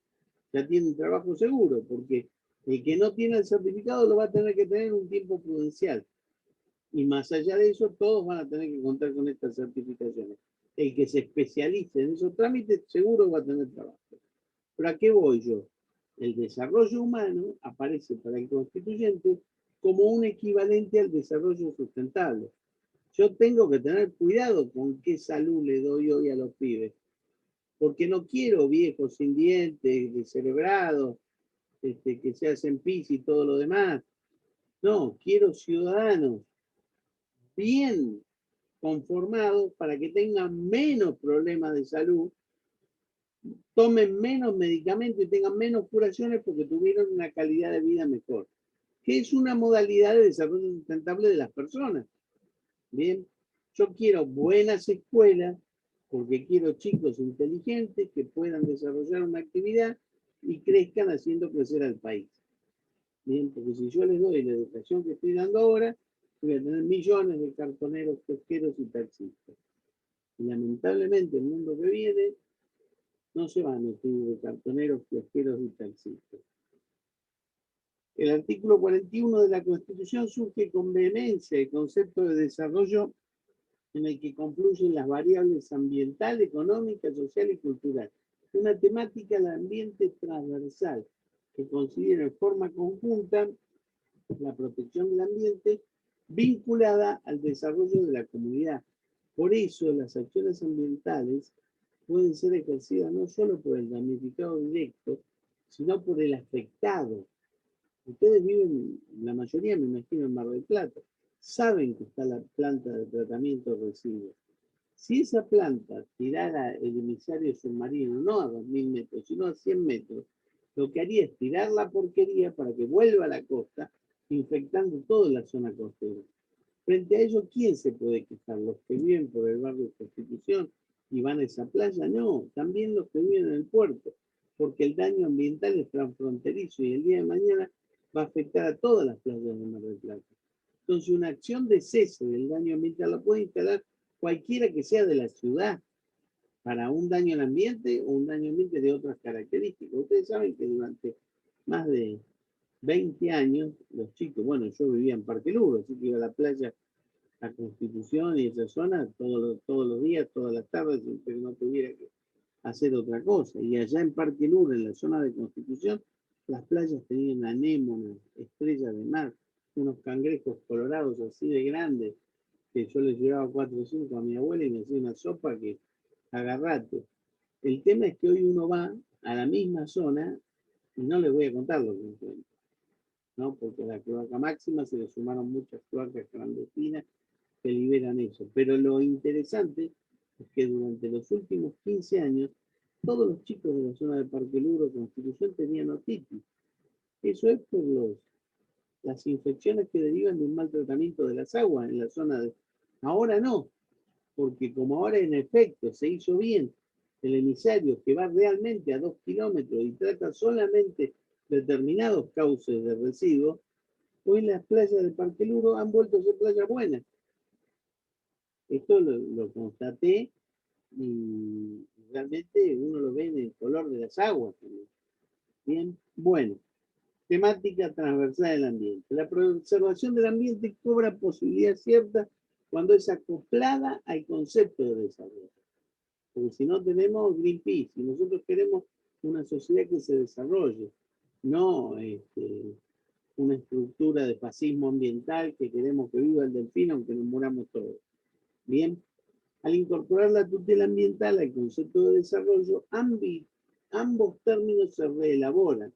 ya tienen trabajo seguro, porque el que no tiene el certificado lo va a tener que tener un tiempo prudencial. Y más allá de eso, todos van a tener que contar con estas certificaciones. El que se especialice en esos trámites seguro va a tener trabajo. ¿Pero a qué voy yo? El desarrollo humano aparece para el constituyente como un equivalente al desarrollo sustentable. Yo tengo que tener cuidado con qué salud le doy hoy a los pibes, porque no quiero viejos sin dientes, descerebrados, que se hacen pis y todo lo demás. No, quiero ciudadanos bien conformados para que tengan menos problemas de salud, tomen menos medicamentos y tengan menos curaciones porque tuvieron una calidad de vida mejor, que es una modalidad de desarrollo sustentable de las personas. Bien, yo quiero buenas escuelas porque quiero chicos inteligentes que puedan desarrollar una actividad y crezcan haciendo crecer al país. Bien, porque si yo les doy la educación que estoy dando ahora, voy a tener millones de cartoneros, pesqueros y taxistas. Y lamentablemente el mundo que viene no se va a nutrir de cartoneros, pesqueros y taxistas. El artículo 41 de la Constitución surge con vehemencia el concepto de desarrollo en el que confluyen las variables ambiental, económica, social y cultural. Una temática del ambiente transversal que considera en forma conjunta la protección del ambiente vinculada al desarrollo de la comunidad. Por eso las acciones ambientales pueden ser ejercidas no solo por el damnificado directo, sino por el afectado. Ustedes viven, la mayoría me imagino, en Mar del Plata. saben que está la planta de tratamiento de residuos. Si esa planta tirara el emisario submarino, no a 2000 metros, sino a 100 metros, lo que haría es tirar la porquería para que vuelva a la costa, infectando toda la zona costera. Frente a ello, ¿quién se puede quejar? ¿Los que viven por el barrio de Constitución y van a esa playa? No, también los que viven en el puerto, porque el daño ambiental es transfronterizo y el día de mañana va a afectar a todas las playas de Mar del Plata. Entonces, una acción de cese del daño ambiental la puede instalar cualquiera que sea de la ciudad para un daño al ambiente o un daño al ambiente de otras características. Ustedes saben que durante más de 20 años, los chicos, bueno, yo vivía en Parque Luro, así que iba a la playa, a Constitución y esa zona todos los días, todas las tardes, que no tuviera que hacer otra cosa. Y allá en Parque Luro, en la zona de Constitución, las playas tenían anémonas, estrellas de mar, unos cangrejos colorados así de grandes, que yo les llevaba 4 o 5 a mi abuela y me hacía una sopa que agarrate. El tema es que hoy uno va a la misma zona y no les voy a contar lo que encuentro, ¿no? Porque a la cloaca máxima se le sumaron muchas cloacas clandestinas que liberan eso. Pero lo interesante es que durante los últimos 15 años, todos los chicos de la zona de Parque Luro, Constitución, tenían otitis. Eso es por las infecciones que derivan de un mal tratamiento de las aguas en la zona de... Ahora no, porque como ahora en efecto se hizo bien el emisario que va realmente a 2 kilómetros y trata solamente determinados cauces de residuos, hoy las playas de Parque Luro han vuelto a ser playas buenas. Esto lo constaté y realmente uno lo ve en el color de las aguas también. Bien, bueno, temática transversal del ambiente. La preservación del ambiente cobra posibilidad cierta cuando es acoplada al concepto de desarrollo. Porque si no tenemos Greenpeace, y nosotros queremos una sociedad que se desarrolle, no una estructura de fascismo ambiental que queremos que viva el delfín aunque nos muramos todos. Bien, al incorporar la tutela ambiental al concepto de desarrollo, ambos términos se reelaboran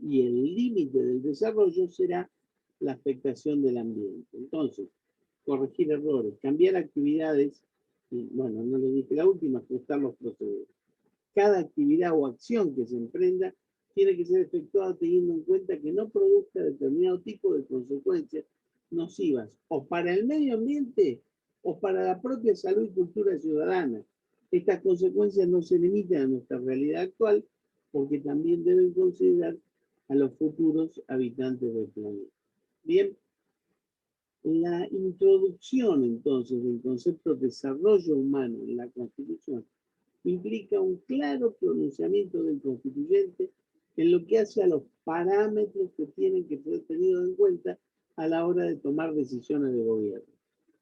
y el límite del desarrollo será la afectación del ambiente. Entonces, corregir errores, cambiar actividades, y bueno, no le dije la última, ajustar los procederes. Cada actividad o acción que se emprenda tiene que ser efectuada teniendo en cuenta que no produzca determinado tipo de consecuencias nocivas o para el medio ambiente o para la propia salud y cultura ciudadana. Estas consecuencias no se limitan a nuestra realidad actual porque también deben considerar a los futuros habitantes del planeta. Bien, la introducción entonces del concepto de desarrollo humano en la Constitución implica un claro pronunciamiento del constituyente en lo que hace a los parámetros que tienen que ser tenidos en cuenta a la hora de tomar decisiones de gobierno.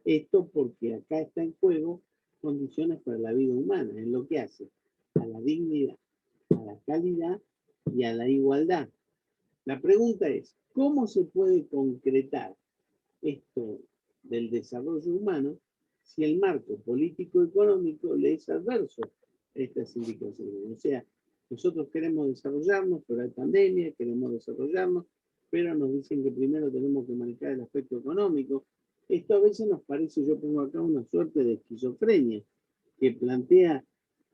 Esto porque acá está en juego condiciones para la vida humana, en lo que hace a la dignidad, a la calidad y a la igualdad. La pregunta es, ¿cómo se puede concretar esto del desarrollo humano si el marco político-económico le es adverso a estas indicaciones? O sea, nosotros queremos desarrollarnos, pero hay pandemia, queremos desarrollarnos, pero nos dicen que primero tenemos que manejar el aspecto económico. Esto a veces nos parece, yo pongo acá una suerte de esquizofrenia, que plantea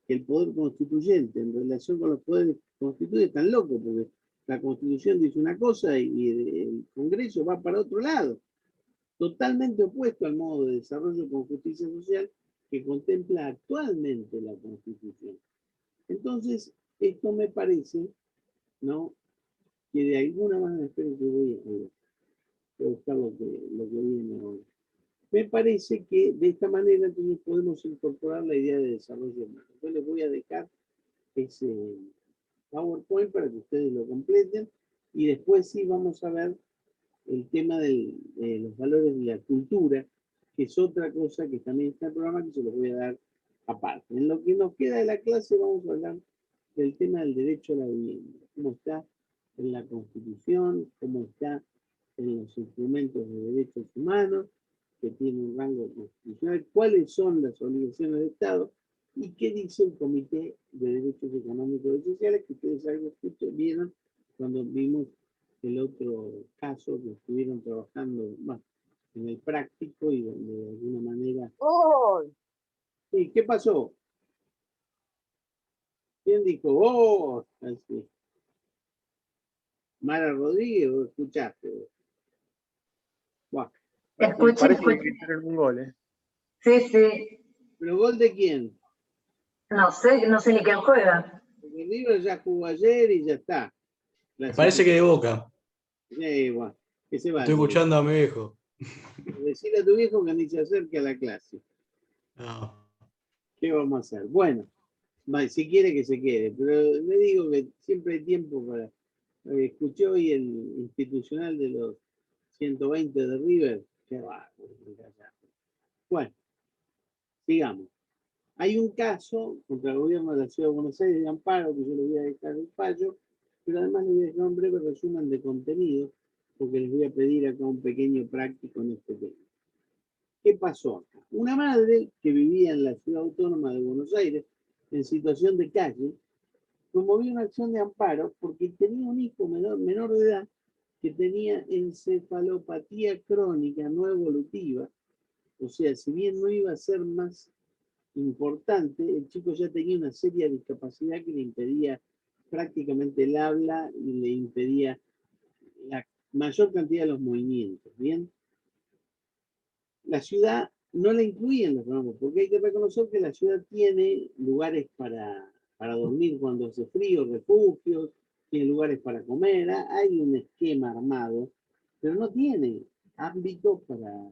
que el poder constituyente en relación con los poderes constituyentes están locos, porque la Constitución dice una cosa y el Congreso va para otro lado, totalmente opuesto al modo de desarrollo con justicia social que contempla actualmente la Constitución. Entonces, esto me parece, ¿no?, que de alguna manera, espero que voy a buscar lo que viene ahora. Me parece que de esta manera entonces podemos incorporar la idea de desarrollo humano. Yo les voy a dejar ese PowerPoint para que ustedes lo completen y después sí vamos a ver el tema de los valores de la cultura, que es otra cosa que también está en el programa que se los voy a dar aparte. En lo que nos queda de la clase vamos a hablar del tema del derecho a la vivienda, cómo está en la Constitución, cómo está en los instrumentos de derechos humanos, que tienen un rango constitucional, cuáles son las obligaciones del Estado y qué dice el Comité de Derechos Económicos y Sociales, que ustedes algo vieron cuando vimos el otro caso que estuvieron trabajando, bueno, en el práctico y donde de alguna manera... ¡Oh! Sí, ¿qué pasó? ¿Quién dijo? ¡Oh! Así. Mara Rodríguez, ¿o escuchaste? Buah. Escuché, Parece escuché. que hicieron un gol, ¿eh? Sí, sí. ¿Pero gol de quién? No sé ni quién juega. Porque River ya jugó ayer y ya está. Me parece que de Boca. Buah, que se vaya. Estoy escuchando a mi viejo. Decirle a tu viejo que ni se acerque a la clase. No. ¿Qué vamos a hacer? Bueno, si quiere que se quede, pero le digo que siempre hay tiempo para... escuché hoy el institucional de los 120 de River. Qué va. Bueno, sigamos. Hay un caso contra el gobierno de la Ciudad de Buenos Aires de amparo, que yo le voy a dejar el fallo, pero además le voy a dejar un breve resumen de contenido, porque les voy a pedir acá un pequeño práctico en este tema. ¿Qué pasó acá? Una madre que vivía en la Ciudad Autónoma de Buenos Aires, en situación de calle, promovió una acción de amparo porque tenía un hijo menor de edad que tenía encefalopatía crónica no evolutiva, o sea, si bien no iba a ser más importante, el chico ya tenía una seria discapacidad que le impedía prácticamente el habla y le impedía la mayor cantidad de los movimientos, ¿bien? La ciudad no la incluía en los programas, porque hay que reconocer que la ciudad tiene lugares para dormir cuando hace frío, refugios, tiene lugares para comer, hay un esquema armado, pero no tiene ámbito para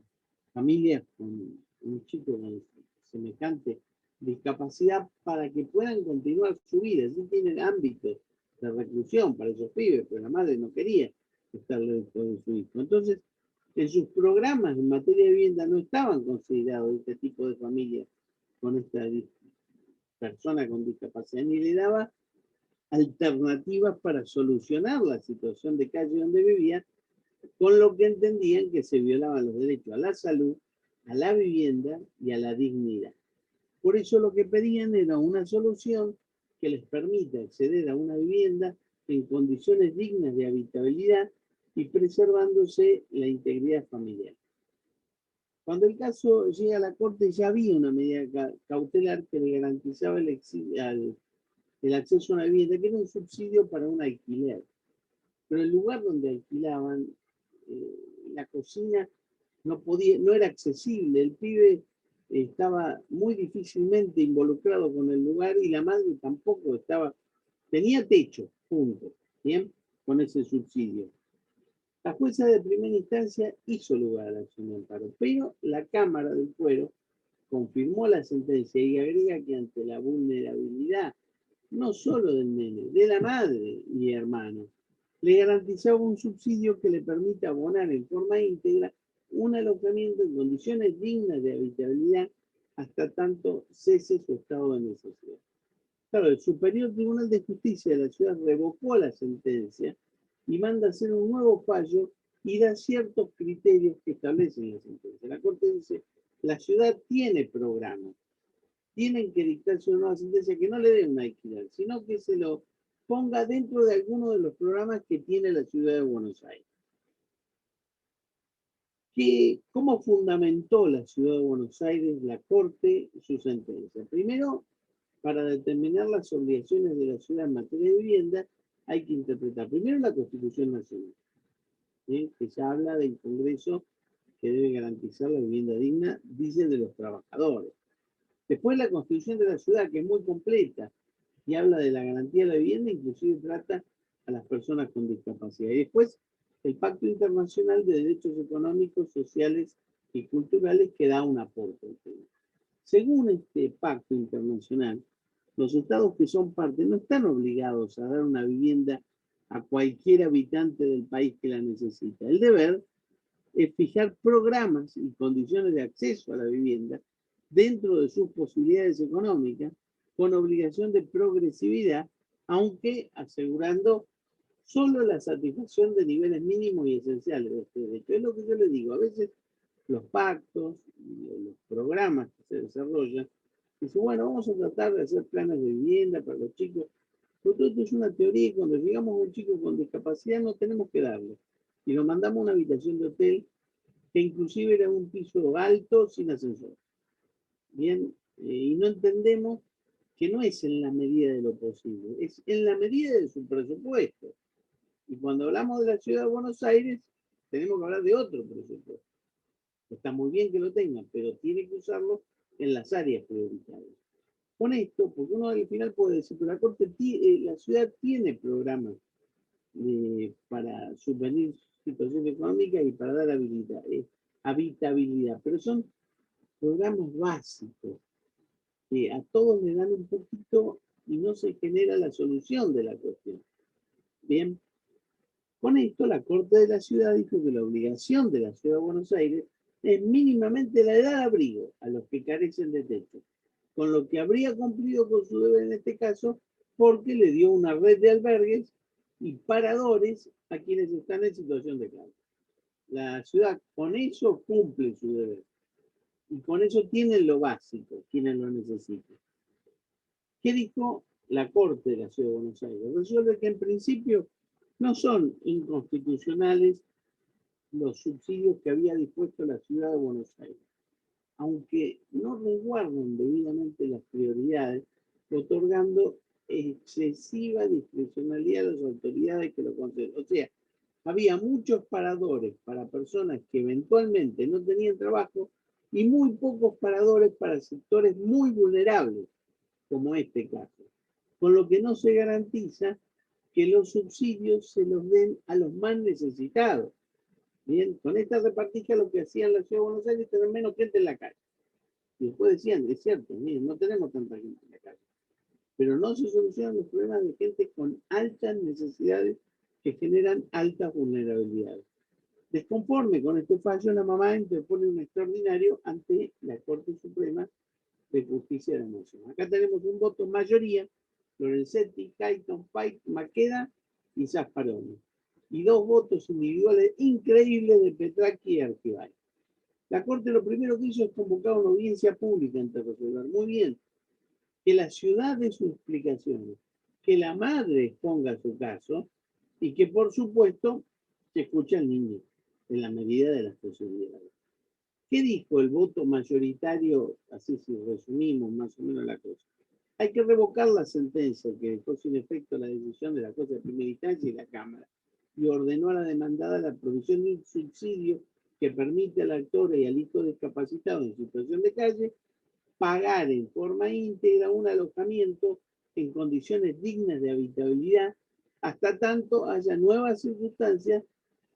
familias con un chico con semejante discapacidad para que puedan continuar su vida. Sí tienen ámbitos de reclusión para esos pibes, pero la madre no quería estar dentro de su hijo. Entonces, en sus programas en materia de vivienda no estaban considerados este tipo de familias con esta persona con discapacidad, ni le daba alternativas para solucionar la situación de calle donde vivía, con lo que entendían que se violaban los derechos a la salud, a la vivienda y a la dignidad. Por eso lo que pedían era una solución que les permita acceder a una vivienda en condiciones dignas de habitabilidad y preservándose la integridad familiar. Cuando el caso llega a la Corte ya había una medida cautelar que le garantizaba el acceso a una vivienda, que era un subsidio para un alquiler. Pero el lugar donde alquilaban, la cocina no era accesible, el pibe estaba muy difícilmente involucrado con el lugar y la madre tampoco tenía techo, punto, ¿bien? Con ese subsidio. La jueza de primera instancia hizo lugar a la acción de amparo, pero la Cámara del Fuero confirmó la sentencia y agrega que ante la vulnerabilidad, no solo del nene, de la madre y hermano, le garantizaba un subsidio que le permita abonar en forma íntegra un alojamiento en condiciones dignas de habitabilidad hasta tanto cese su estado de necesidad. Claro, el Superior Tribunal de Justicia de la ciudad revocó la sentencia y manda hacer un nuevo fallo y da ciertos criterios que establecen la sentencia. La Corte dice, la ciudad tiene programas, tienen que dictarse una nueva sentencia que no le dé un alquiler, sino que se lo ponga dentro de alguno de los programas que tiene la ciudad de Buenos Aires. ¿Cómo fundamentó la ciudad de Buenos Aires, la Corte, su sentencia? Primero, para determinar las obligaciones de la ciudad en materia de vivienda, hay que interpretar primero la Constitución Nacional, que ya habla del Congreso que debe garantizar la vivienda digna, dicen de los trabajadores. Después la Constitución de la ciudad, que es muy completa, y habla de la garantía de la vivienda, inclusive trata a las personas con discapacidad. Y después el Pacto Internacional de Derechos Económicos, Sociales y Culturales, que da un aporte al tema. Según este pacto internacional, los estados que son parte no están obligados a dar una vivienda a cualquier habitante del país que la necesita. El deber es fijar programas y condiciones de acceso a la vivienda dentro de sus posibilidades económicas, con obligación de progresividad, aunque asegurando solo la satisfacción de niveles mínimos y esenciales de este derecho. Es lo que yo le digo, a veces los pactos, los programas que se desarrollan, dicen, bueno, vamos a tratar de hacer planes de vivienda para los chicos, pero todo esto es una teoría y cuando llegamos a un chico con discapacidad no tenemos que darle. Y lo mandamos a una habitación de hotel que inclusive era un piso alto sin ascensor. Bien, y no entendemos que no es en la medida de lo posible, es en la medida de su presupuesto. Y cuando hablamos de la ciudad de Buenos Aires, tenemos que hablar de otro presupuesto. Está muy bien que lo tengan, pero tiene que usarlo en las áreas prioritarias. Con esto, porque uno al final puede decir, pero la ciudad tiene programas para subvenir situación económica y para dar habitabilidad, pero son programas básicos que a todos le dan un poquito y no se genera la solución de la cuestión. Bien, con esto la Corte de la Ciudad dijo que la obligación de la Ciudad de Buenos Aires es mínimamente la de dar abrigo a los que carecen de techo, con lo que habría cumplido con su deber en este caso porque le dio una red de albergues y paradores a quienes están en situación de calle. La ciudad con eso cumple su deber y con eso tienen lo básico, quienes lo necesitan. ¿Qué dijo la Corte de la Ciudad de Buenos Aires? Resuelve que en principio no son inconstitucionales los subsidios que había dispuesto la Ciudad de Buenos Aires, aunque no resguardan debidamente las prioridades, otorgando excesiva discrecionalidad a las autoridades que lo conceden. O sea, había muchos paradores para personas que eventualmente no tenían trabajo y muy pocos paradores para sectores muy vulnerables, como este caso, con lo que no se garantiza que los subsidios se los den a los más necesitados. Bien, con esta repartija lo que hacían la Ciudad de Buenos Aires es tener menos gente en la calle. Y después decían, es cierto, miren, no tenemos tanta gente en la calle, pero no se solucionan los problemas de gente con altas necesidades que generan altas vulnerabilidades. Desconforme con este fallo, la mamá interpone un extraordinario ante la Corte Suprema de Justicia de la Nación. Acá tenemos un voto mayoría, Lorenzetti, Cayton, Pike, Maqueda y Zaffaroni. Y 2 votos individuales increíbles de Petracchi y Argibay. La Corte lo primero que hizo es convocar una audiencia pública ante resolver. Muy bien, que la ciudad dé sus explicaciones, que la madre exponga su caso y que por supuesto se escuche al niño en la medida de las posibilidades. ¿Qué dijo el voto mayoritario? Así si resumimos más o menos la cosa. Hay que revocar la sentencia que dejó sin efecto la decisión de la Corte de Primera Instancia y la Cámara y ordenó a la demandada la provisión de un subsidio que permite al actor y al hijo discapacitado en situación de calle pagar en forma íntegra un alojamiento en condiciones dignas de habitabilidad hasta tanto haya nuevas circunstancias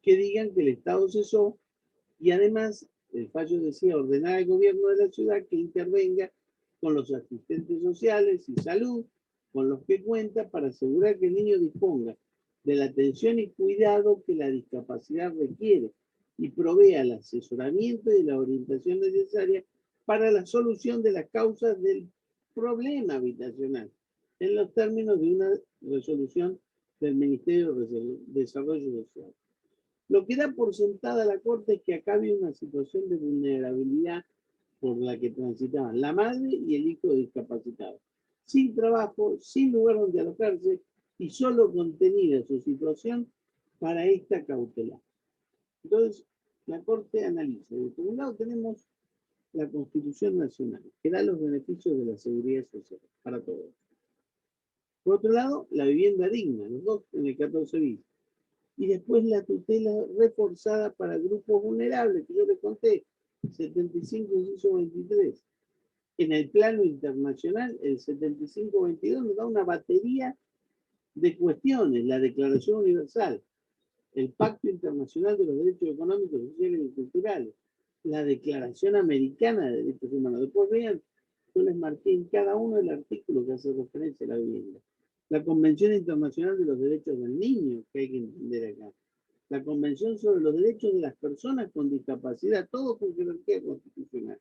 que digan que el Estado cesó y además el fallo decía ordenar al gobierno de la ciudad que intervenga con los asistentes sociales y salud con los que cuenta para asegurar que el niño disponga de la atención y cuidado que la discapacidad requiere y provea el asesoramiento y la orientación necesaria para la solución de las causas del problema habitacional en los términos de una resolución del Ministerio de Desarrollo Social. Lo que da por sentada la Corte es que acá había una situación de vulnerabilidad por la que transitaban la madre y el hijo discapacitado, sin trabajo, sin lugar donde alojarse y solo contenida su situación para esta cautelar. Entonces, la Corte analiza. Por un lado tenemos la Constitución Nacional, que da los beneficios de la seguridad social para todos. Por otro lado, la vivienda digna, los dos en el 14 bis. Y después la tutela reforzada para grupos vulnerables, que yo les conté, 75 inciso 23. En el plano internacional, el 75-22 nos da una batería de cuestiones, la Declaración Universal, el Pacto Internacional de los Derechos Económicos, Sociales y Culturales, la Declaración Americana de Derechos Humanos. Después vean, yo les marqué en cada uno el artículo que hace referencia a la vivienda. La Convención Internacional de los Derechos del Niño, que hay que entender acá. La Convención sobre los Derechos de las Personas con Discapacidad, todo con jerarquía constitucional.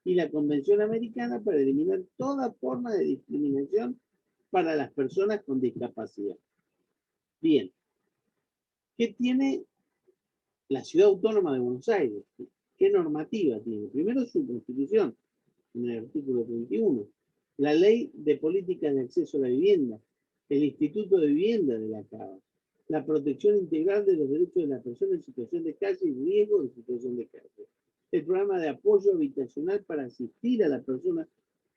Y la Convención Americana para eliminar toda forma de discriminación para las personas con discapacidad. Bien. ¿Qué tiene la Ciudad Autónoma de Buenos Aires? ¿Qué normativa tiene? Primero su Constitución, en el artículo 31. La Ley de Políticas de Acceso a la Vivienda, el Instituto de Vivienda de la CABA, la protección integral de los derechos de las personas en situación de calle y riesgo de situación de calle. El programa de apoyo habitacional para asistir a las personas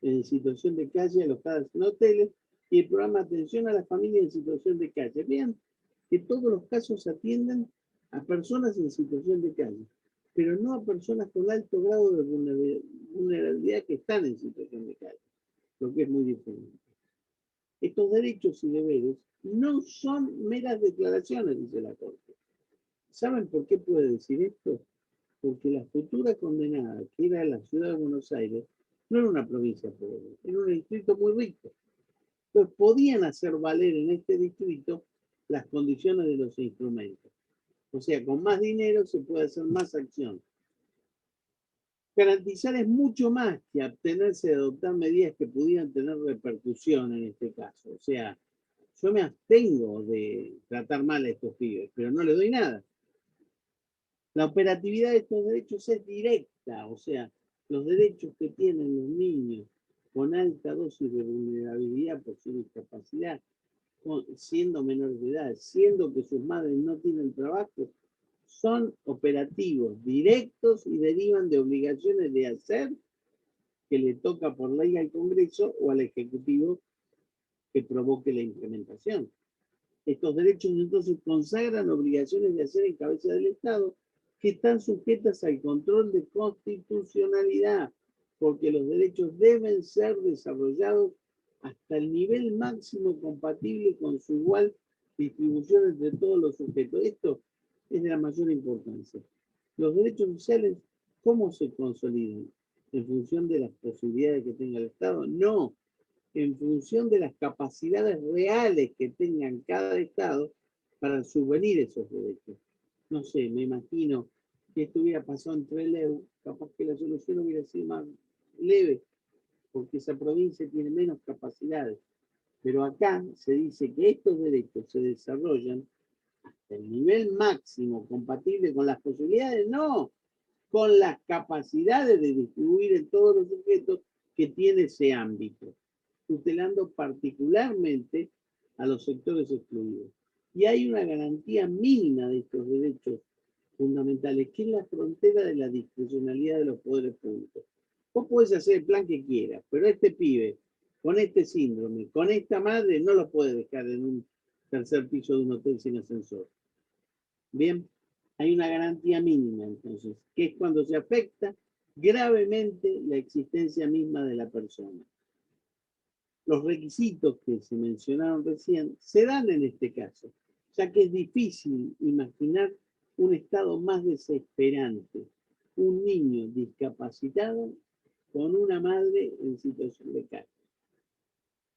en situación de calle alojadas en hoteles y el programa de atención a las familias en situación de calle. Vean que todos los casos atienden a personas en situación de calle, pero no a personas con alto grado de vulnerabilidad que están en situación de calle, lo que es muy diferente. Estos derechos y deberes no son meras declaraciones, dice la Corte. ¿Saben por qué puede decir esto? Porque la futura condenada, que era la ciudad de Buenos Aires, no era una provincia pobre, era un distrito muy rico. Entonces podían hacer valer en este distrito las condiciones de los instrumentos. O sea, con más dinero se puede hacer más acción. Garantizar es mucho más que abstenerse de adoptar medidas que pudieran tener repercusión en este caso. O sea, yo me abstengo de tratar mal a estos pibes, pero no les doy nada. La operatividad de estos derechos es directa, o sea, los derechos que tienen los niños con alta dosis de vulnerabilidad por su discapacidad, siendo menores de edad, siendo que sus madres no tienen trabajo, son operativos, directos y derivan de obligaciones de hacer que le toca por ley al Congreso o al Ejecutivo que provoque la implementación. Estos derechos entonces consagran obligaciones de hacer en cabeza del Estado que están sujetas al control de constitucionalidad, porque los derechos deben ser desarrollados hasta el nivel máximo compatible con su igual distribución entre todos los sujetos. Esto es de la mayor importancia. Los derechos sociales, ¿cómo se consolidan? ¿En función de las posibilidades que tenga el Estado? No, en función de las capacidades reales que tengan cada Estado para subvenir esos derechos. No sé, me imagino que esto hubiera pasado en Trelew, capaz que la solución hubiera sido más leve, porque esa provincia tiene menos capacidades. Pero acá se dice que estos derechos se desarrollan hasta el nivel máximo compatible con las posibilidades, no, con las capacidades de distribuir en todos los sujetos que tiene ese ámbito, tutelando particularmente a los sectores excluidos. Y hay una garantía mínima de estos derechos fundamentales, que es la frontera de la discrecionalidad de los poderes públicos. Vos podés hacer el plan que quieras, pero este pibe, con este síndrome, con esta madre, no lo puedes dejar en un tercer piso de un hotel sin ascensor. Bien, hay una garantía mínima entonces, que es cuando se afecta gravemente la existencia misma de la persona. Los requisitos que se mencionaron recién se dan en este caso, ya que es difícil imaginar un estado más desesperante, un niño discapacitado con una madre en situación de calle.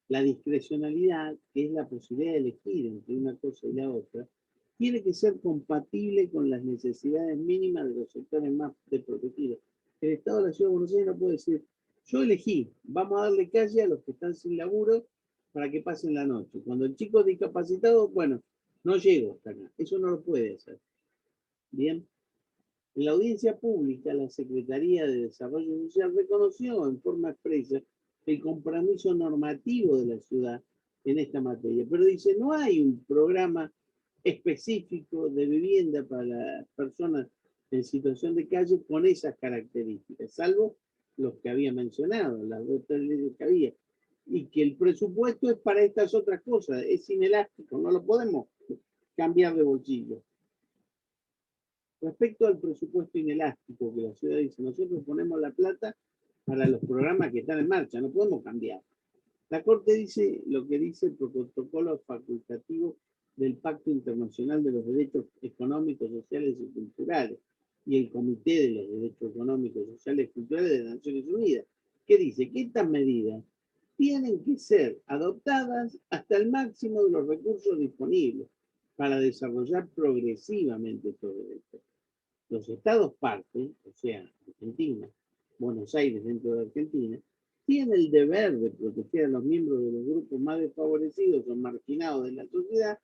La discrecionalidad, que es la posibilidad de elegir entre una cosa y la otra, tiene que ser compatible con las necesidades mínimas de los sectores más desprotegidos. El Estado de la Ciudad de Buenos Aires no puede decir, yo elegí, vamos a darle calle a los que están sin laburo para que pasen la noche. Cuando el chico es discapacitado, bueno, no llego hasta acá. Eso no lo puede hacer. Bien. En la audiencia pública, la Secretaría de Desarrollo Social reconoció en forma expresa el compromiso normativo de la ciudad en esta materia, pero dice, no hay un programa específico de vivienda para las personas en situación de calle con esas características, salvo los que había mencionado, las dos leyes que había, y que el presupuesto es para estas otras cosas, es inelástico, no lo podemos cambiar de bolsillo. Respecto al presupuesto inelástico que la ciudad dice, nosotros ponemos la plata para los programas que están en marcha, no podemos cambiar. La Corte dice lo que dice el protocolo facultativo del Pacto Internacional de los Derechos Económicos, Sociales y Culturales y el Comité de los Derechos Económicos, Sociales y Culturales de las Naciones Unidas, que dice que estas medidas tienen que ser adoptadas hasta el máximo de los recursos disponibles para desarrollar progresivamente estos derechos. Los estados partes, o sea, Argentina, Buenos Aires dentro de Argentina, tienen el deber de proteger a los miembros de los grupos más desfavorecidos o marginados de la sociedad,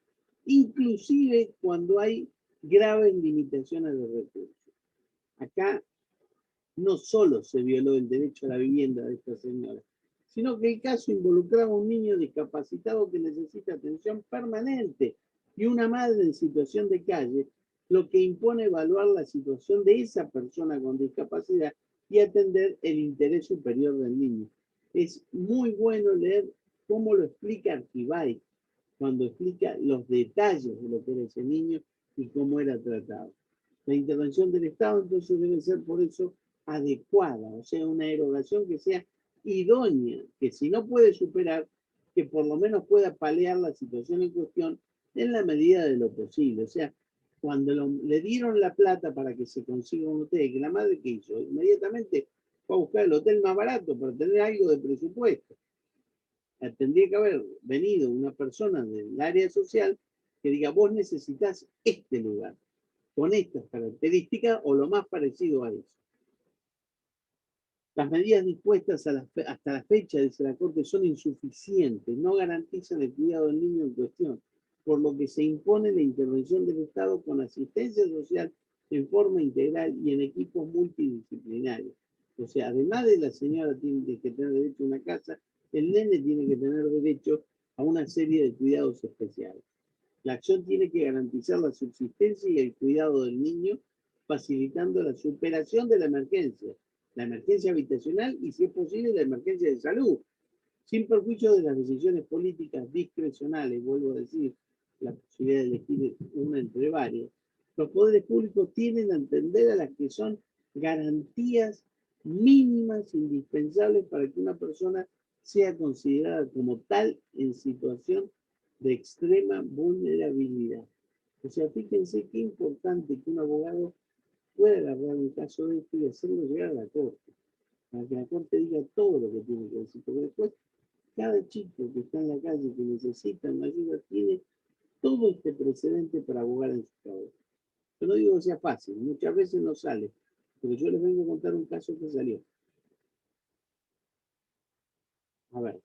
inclusive cuando hay graves limitaciones de recursos. Acá no solo se violó el derecho a la vivienda de esta señora, sino que el caso involucraba a un niño discapacitado que necesita atención permanente y una madre en situación de calle, lo que impone evaluar la situación de esa persona con discapacidad y atender el interés superior del niño. Es muy bueno leer cómo lo explica Argibay, cuando explica los detalles de lo que era ese niño y cómo era tratado. La intervención del Estado entonces debe ser por eso adecuada, o sea, una erogación que sea idónea, que si no puede superar, que por lo menos pueda paliar la situación en cuestión en la medida de lo posible. O sea, cuando le dieron la plata para que se consiga un hotel, que la madre que hizo, inmediatamente fue a buscar el hotel más barato para tener algo de presupuesto. Tendría que haber venido una persona del área social que diga, vos necesitas este lugar, con estas características o lo más parecido a eso. Las medidas dispuestas hasta la fecha, dice la Corte, son insuficientes, no garantizan el cuidado del niño en cuestión, por lo que se impone la intervención del Estado con asistencia social en forma integral y en equipos multidisciplinarios. O sea, además de la señora tiene que tener derecho a una casa, el nene tiene que tener derecho a una serie de cuidados especiales. La acción tiene que garantizar la subsistencia y el cuidado del niño, facilitando la superación de la emergencia habitacional y, si es posible, la emergencia de salud, sin perjuicio de las decisiones políticas discrecionales, vuelvo a decir, la posibilidad de elegir una entre varias. Los poderes públicos tienen a entender a las que son garantías mínimas indispensables para que una persona sea considerada como tal en situación de extrema vulnerabilidad. O sea, fíjense qué importante que un abogado pueda agarrar un caso de esto y hacerlo llegar a la Corte, para que la Corte diga todo lo que tiene que decir, porque después cada chico que está en la calle que necesita una ayuda tiene todo este precedente para abogar en su cabeza. Yo no digo que sea fácil, muchas veces no sale, pero yo les vengo a contar un caso que salió. A ver,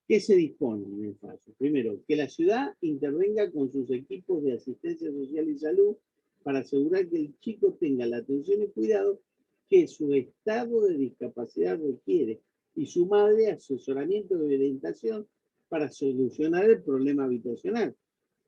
¿qué se dispone en el fallo? Primero, que la ciudad intervenga con sus equipos de asistencia social y salud para asegurar que el chico tenga la atención y cuidado que su estado de discapacidad requiere y su madre asesoramiento y orientación para solucionar el problema habitacional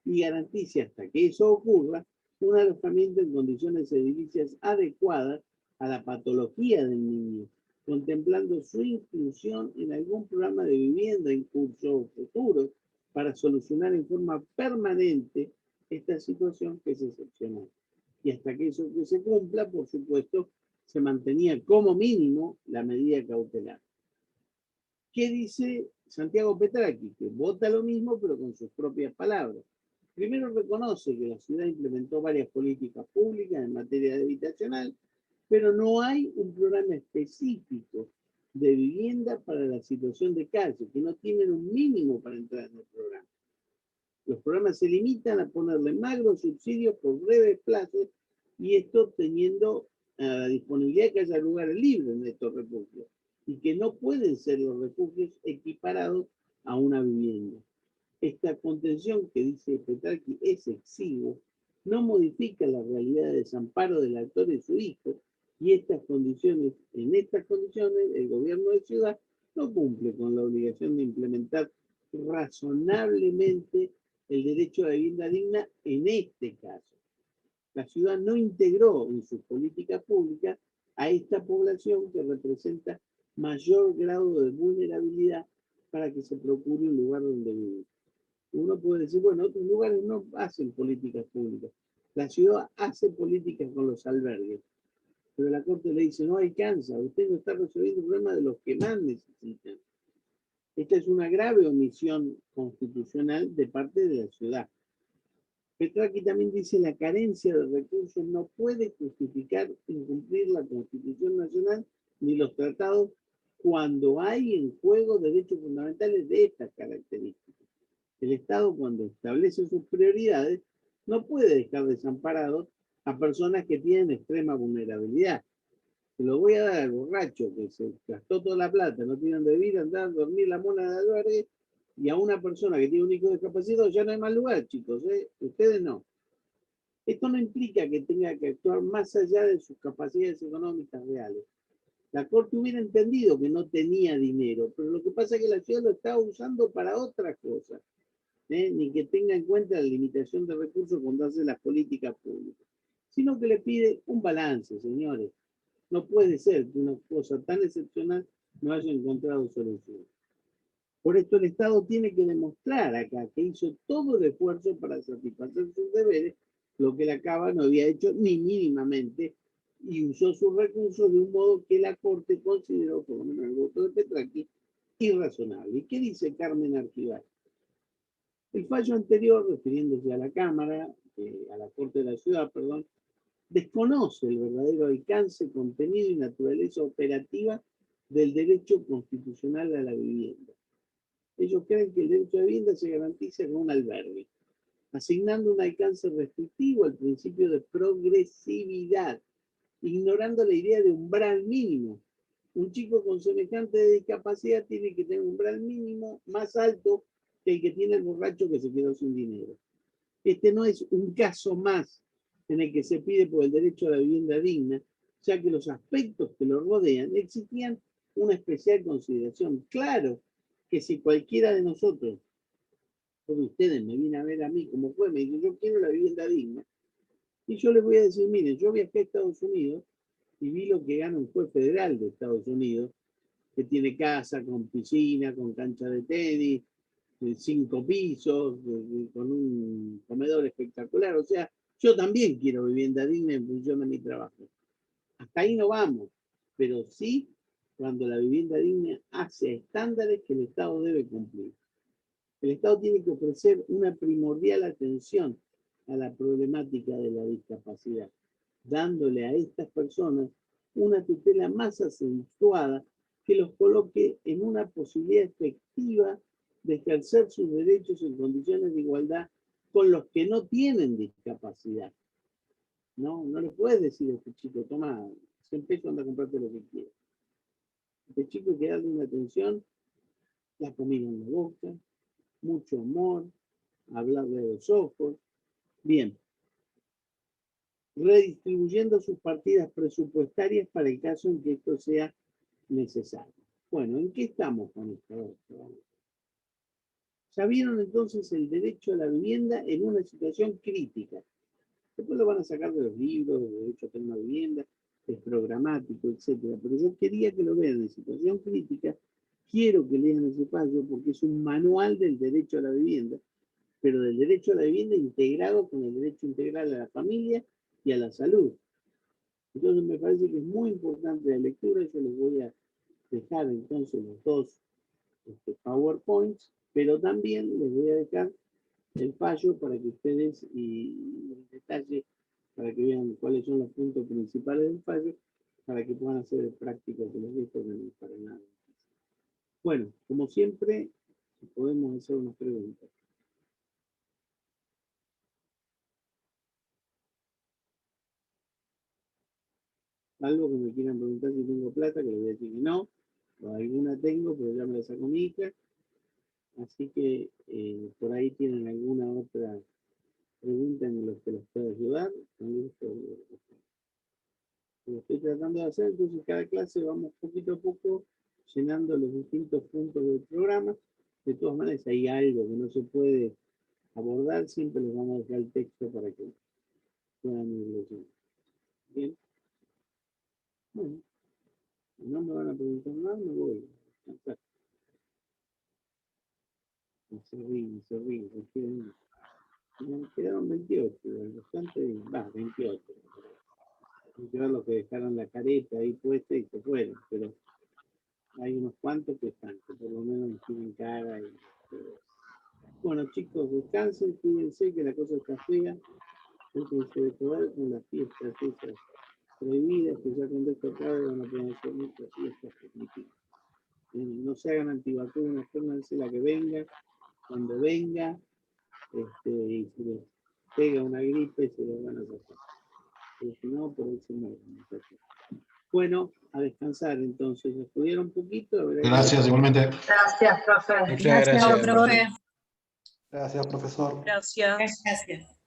y garantice hasta que eso ocurra un alojamiento en condiciones edilicias adecuadas a la patología del niño, contemplando su inclusión en algún programa de vivienda en curso o futuro para solucionar en forma permanente esta situación que es excepcional. Y hasta que eso que se cumpla, por supuesto, se mantenía como mínimo la medida cautelar. ¿Qué dice Santiago Petracchi? Que vota lo mismo, pero con sus propias palabras. Primero reconoce que la ciudad implementó varias políticas públicas en materia de habitacional, pero no hay un programa específico de vivienda para la situación de calle, que no tienen un mínimo para entrar en el programa. Los programas se limitan a ponerle magros subsidios por breves plazos y esto teniendo la disponibilidad de que haya lugares libres en estos refugios y que no pueden ser los refugios equiparados a una vivienda. Esta contención que dice Petracchi es exiguo, no modifica la realidad de desamparo del actor y su hijo, y en estas condiciones, el gobierno de ciudad no cumple con la obligación de implementar razonablemente el derecho a la vivienda digna en este caso. La ciudad no integró en sus políticas públicas a esta población que representa mayor grado de vulnerabilidad para que se procure un lugar donde vivir. Uno puede decir, bueno, otros lugares no hacen políticas públicas. La ciudad hace políticas con los albergues, pero la Corte le dice, no alcanza, usted no está resolviendo el problema de los que más necesitan. Esta es una grave omisión constitucional de parte de la ciudad. Petracchi también dice la carencia de recursos no puede justificar incumplir la Constitución Nacional ni los tratados cuando hay en juego derechos fundamentales de estas características. El Estado, cuando establece sus prioridades, no puede dejar desamparados a personas que tienen extrema vulnerabilidad. Se lo voy a dar al borracho que se gastó toda la plata, no tiene donde vivir, andar a dormir la mona de albergue, y a una persona que tiene un hijo discapacitado ya no hay más lugar, chicos, ustedes no. Esto no implica que tenga que actuar más allá de sus capacidades económicas reales. La Corte hubiera entendido que no tenía dinero, pero lo que pasa es que la ciudad lo estaba usando para otra cosa. ni que tenga en cuenta la limitación de recursos cuando hace las políticas públicas, sino que le pide un balance, señores. No puede ser que una cosa tan excepcional no haya encontrado solución. Por esto el Estado tiene que demostrar acá que hizo todo el esfuerzo para satisfacer sus deberes, lo que la Cava no había hecho ni mínimamente, y usó sus recursos de un modo que la Corte consideró, por lo menos el voto de Petracchi, irrazonable. ¿Y qué dice Carmen Arquival? El fallo anterior, refiriéndose a la Cámara, a la Corte de la Ciudad, perdón, desconoce el verdadero alcance, contenido y naturaleza operativa del derecho constitucional a la vivienda. Ellos creen que el derecho a vivienda se garantiza con un albergue, asignando un alcance restrictivo al principio de progresividad, ignorando la idea de umbral mínimo. Un chico con semejante discapacidad tiene que tener un umbral mínimo más alto que el que tiene el borracho que se quedó sin dinero. Este no es un caso más en el que se pide por el derecho a la vivienda digna, ya que los aspectos que lo rodean exigían una especial consideración. Claro que si cualquiera de nosotros, o de ustedes, me viene a ver a mí como fue, me dice, yo quiero la vivienda digna, y yo les voy a decir, miren, yo viajé a Estados Unidos y vi lo que gana un juez federal de Estados Unidos, que tiene casa con piscina, con cancha de tenis, 5 pisos, con un comedor espectacular. O sea, yo también quiero vivienda digna en función de mi trabajo. Hasta ahí no vamos, pero sí cuando la vivienda digna hace estándares que el Estado debe cumplir. El Estado tiene que ofrecer una primordial atención a la problemática de la discapacidad, dándole a estas personas una tutela más acentuada que los coloque en una posibilidad efectiva de ejercer sus derechos en condiciones de igualdad con los que no tienen discapacidad. No le puedes decir a este chico, toma 100 pesos, anda a comprarte lo que quieras. Este chico hay que darle una atención, la comida en la boca, mucho amor, hablarle a los ojos. Bien. Redistribuyendo sus partidas presupuestarias para el caso en que esto sea necesario. Bueno, ¿en qué estamos con esto? Ya vieron entonces el derecho a la vivienda en una situación crítica. Después lo van a sacar de los libros, de derecho a tener una vivienda, es programático, etc. Pero yo quería que lo vean en situación crítica. Quiero que lean ese fallo porque es un manual del derecho a la vivienda, pero del derecho a la vivienda integrado con el derecho integral a la familia y a la salud. Entonces me parece que es muy importante la lectura. Yo les voy a dejar entonces los dos PowerPoints, pero también les voy a dejar el fallo para que ustedes, y el detalle, para que vean cuáles son los puntos principales del fallo, para que puedan hacer el práctico que les dejo, no es para nada. Bueno, como siempre, podemos hacer unas preguntas. Algo que me quieran preguntar si tengo plata, que les voy a decir que no, o alguna tengo, pero ya me la sacó mi hija. Así que por ahí tienen alguna otra pregunta en la que los pueda ayudar. Lo estoy tratando de hacer, entonces cada clase vamos poquito a poco llenando los distintos puntos del programa. De todas maneras, hay algo que no se puede abordar, siempre les vamos a dejar el texto para que puedan ir leyendo. Bien. Bueno, si no me van a preguntar nada, me voy a descansar. Se ríen, me quedaron 28, bastante bien, 28. Hay que ver los que dejaron la careta ahí puesta y se fueron, pero hay unos cuantos que están, que por lo menos tienen cara. Bueno, chicos, descansen, cuídense que la cosa está fea. Déjense de poder con las fiestas esas prohibidas, que ya cuando esto acabe van a poder hacer muchas fiestas permitidas. No se hagan antivacunas, pónganse la que venga, cuando venga, y si les pega una gripe se lo van a sacar. Pero si no, por eso no. Bueno, a descansar entonces. ¿Estudiaron un poquito? Gracias, igualmente. Gracias, profe. Muchas gracias, profe. Gracias, profesor. Gracias.